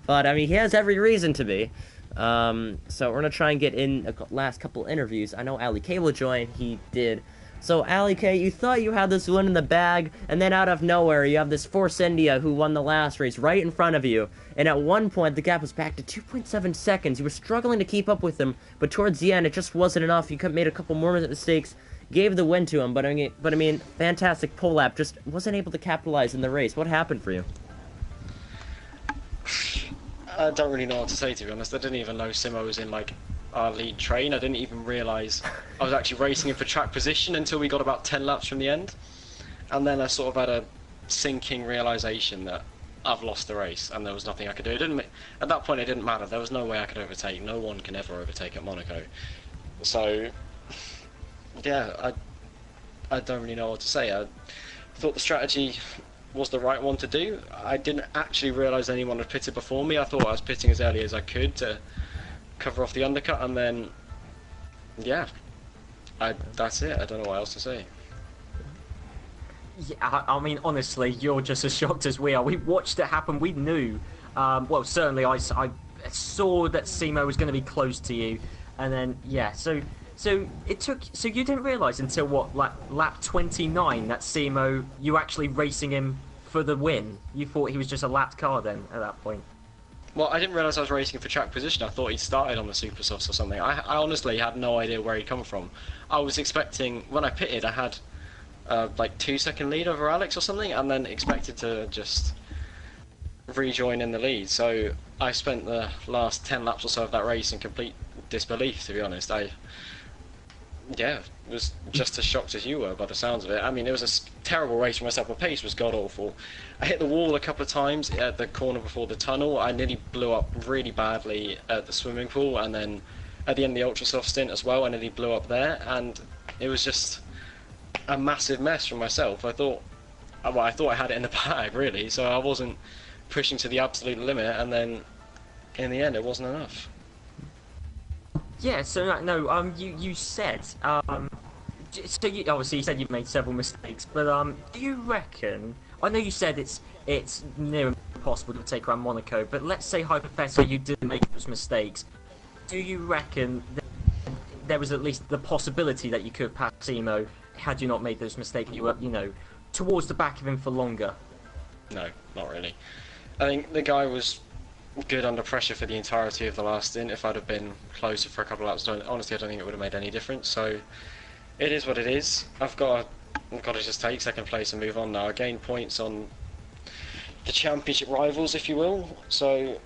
But, I mean, he has every reason to be. So we're going to try and get in the last couple interviews. I know Ali K will join. He did. So, Ali K, you thought you had this win in the bag, and then out of nowhere, you have this Force India who won the last race right in front of you. And at one point, the gap was back to 2.7 seconds. You were struggling to keep up with him, but towards the end, it just wasn't enough. You made a couple more mistakes, gave the win to him, but I mean, fantastic pole lap. Just wasn't able to capitalize in the race. What happened for you? I don't really know what to say, to be honest. I didn't even know Simo was in, like, our lead train. I didn't even realise I was actually racing him for track position until we got about 10 laps from the end. And then I sort of had a sinking realisation that I've lost the race and there was nothing I could do. At that point it didn't matter. There was no way I could overtake. No one can ever overtake at Monaco. So, yeah, I don't really know what to say. I thought the strategy was the right one to do. I didn't actually realise anyone had pitted before me. I thought I was pitting as early as I could to cover off the undercut, and then yeah, that's it. I don't know what else to say. Yeah, I mean, honestly, you're just as shocked as we are. We watched it happen. We knew. Well, certainly I saw that Simo was going to be close to you, and then yeah. So it took. So you didn't realise until what, like lap 29, that Simo, you actually racing him for the win. You thought he was just a lapped car then at that point. Well, I didn't realise I was racing for track position. I thought he'd started on the super softs or something. I honestly had no idea where he'd come from. I was expecting, when I pitted, I had like 2-second lead over Alex or something, and then expected to just rejoin in the lead. So I spent the last 10 laps or so of that race in complete disbelief, to be honest. Yeah, was just as shocked as you were by the sounds of it. I mean, it was a terrible race for myself. My pace was god-awful. I hit the wall a couple of times at the corner before the tunnel. I nearly blew up really badly at the swimming pool, and then at the end of the ultra soft stint as well, I nearly blew up there, and it was just a massive mess for myself. I thought I had it in the bag, really, so I wasn't pushing to the absolute limit, and then in the end it wasn't enough. Yeah, so no, you said, so you obviously you said you've made several mistakes, but do you reckon? I know you said it's near impossible to take around Monaco, but let's say hypothetically you did make those mistakes. Do you reckon there was at least the possibility that you could pass Simo had you not made those mistakes? You were, towards the back of him for longer. No, not really. I think the guy was good under pressure for the entirety of the last stint. If I'd have been closer for a couple of laps, honestly, I don't think it would have made any difference. So it is what it is. I've got to just take second place and move on now. I gained points on the championship rivals, if you will. So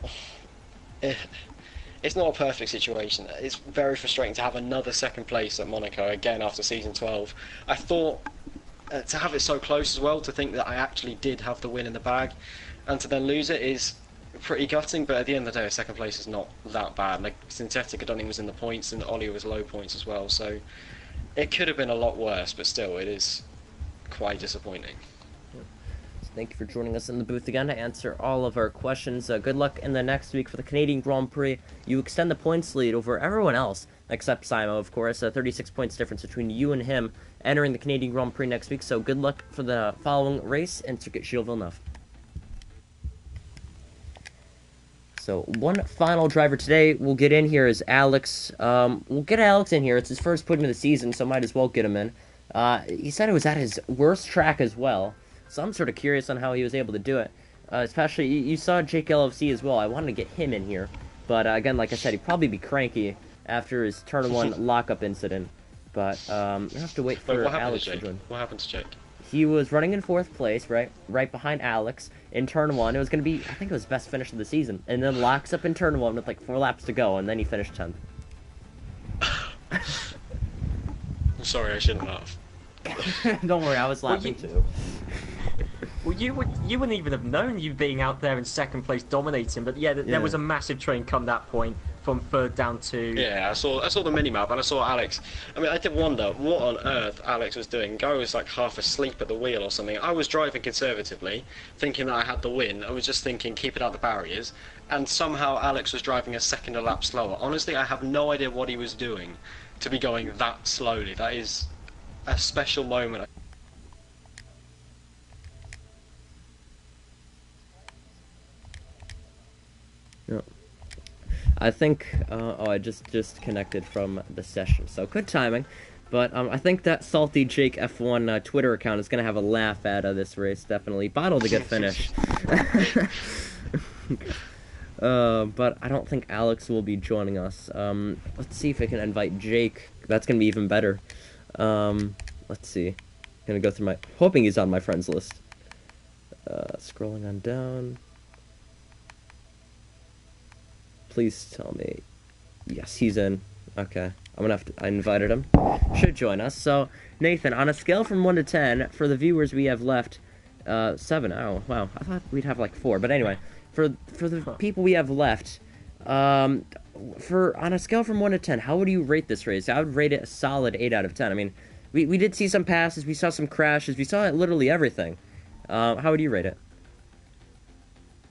it's not a perfect situation. It's very frustrating to have another second place at Monaco again after season 12. I thought to have it so close as well, to think that I actually did have the win in the bag, and to then lose it is pretty gutting. But at the end of the day, second place is not that bad. Like Synthetic, I don't think was in the points, and Ollie was low points as well. So it could have been a lot worse, but still, it is quite disappointing. Thank you for joining us in the booth again to answer all of our questions. Good luck in the next week for the Canadian Grand Prix. You extend the points lead over everyone else, except Simo, of course. 36 points difference between you and him entering the Canadian Grand Prix next week. So good luck for the following race in Circuit Gilles Villeneuve. So one final driver today we'll get in here is Alex. We'll get Alex in here. It's his first podium of the season, so might as well get him in. He said it was at his worst track as well. So I'm sort of curious on how he was able to do it. Especially, you saw Jake LFC as well. I wanted to get him in here. But again, like I said, he'd probably be cranky after his turn 1 lockup incident. but we have to wait Wait, for what happened Alex to to Jake? join. What happened to Jake? He was running in 4th place, right behind Alex in turn 1. It was going to be, I think it was best finish of the season, and then locks up in turn 1 with like 4 laps to go, and then he finished 10th. I'm sorry, I shouldn't laugh. Don't worry, I was laughing too. Well, you wouldn't even have known you being out there in 2nd place dominating, but yeah, there was a massive train come that point from 3rd down to... Yeah, I saw the mini-map and I saw Alex. I mean, I did wonder what on earth Alex was doing. Guy was like half asleep at the wheel or something. I was driving conservatively, thinking that I had the win. I was just thinking, keep it out the barriers. And somehow Alex was driving a second a lap slower. Honestly, I have no idea what he was doing to be going that slowly. That is a special moment. I think, I just disconnected from the session, so good timing. But I think that Salty Jake F1 Twitter account is going to have a laugh at this race, definitely. Bottled a good finish. But I don't think Alex will be joining us. Let's see if I can invite Jake. That's going to be even better. Let's see. Gonna go through hoping he's on my friends list. Scrolling on down. Please tell me. Yes, he's in. Okay. I invited him. Should join us. So, Nathan, on a scale from 1 to 10, for the viewers we have left, 7. Oh, wow. I thought we'd have like 4. But anyway, for the people we have left, on a scale from 1 to 10, how would you rate this race? I would rate it a solid 8 out of 10. I mean, we did see some passes, we saw some crashes, we saw literally everything. How would you rate it?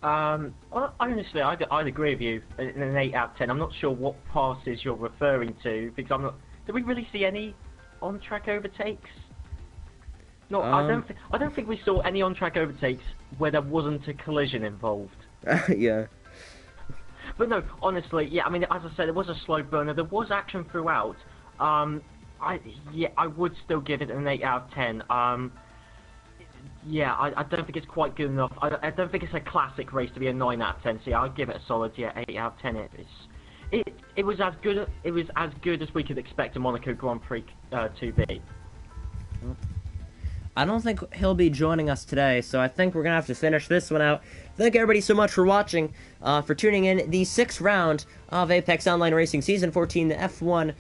Honestly, I'd agree with you. An 8 out of 10. I'm not sure what passes you're referring to because I'm not. Did we really see any on-track overtakes? No, I don't think we saw any on-track overtakes where there wasn't a collision involved. Yeah. But no, honestly, yeah. I mean, as I said, it was a slow burner. There was action throughout. I would still give it an 8 out of 10. Yeah, I don't think it's quite good enough. I don't think it's a classic race to be a 9 out of 10. So yeah, I'd give it a solid 8 out of 10. It was as good. It was as good as we could expect a Monaco Grand Prix to be. I don't think he'll be joining us today, so I think we're gonna have to finish this one out. Thank everybody so much for watching, for tuning in. The 6th round of Apex Online Racing Season 14, the F1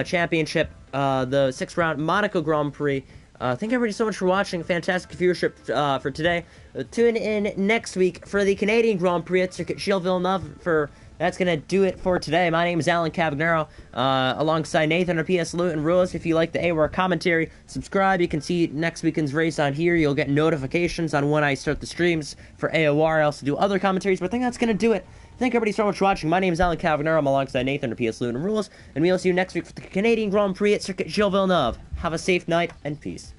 Championship, the 6th round Monaco Grand Prix. Thank everybody so much for watching. Fantastic viewership for today. Tune in next week for the Canadian Grand Prix at Circuit Gilles Villeneuve. That's going to do it for today. My name is Alan Cavagnaro, alongside Nathan or PS Loot and Rules. If you like the AOR commentary, subscribe. You can see next weekend's race on here. You'll get notifications on when I start the streams for AOR. I also do other commentaries, but I think that's going to do it. Thank everybody so much for watching. My name is Alan Cavagnaro. I'm alongside Nathan or PS Loot and Rules. And we'll see you next week for the Canadian Grand Prix at Circuit Gilles Villeneuve. Have a safe night and peace.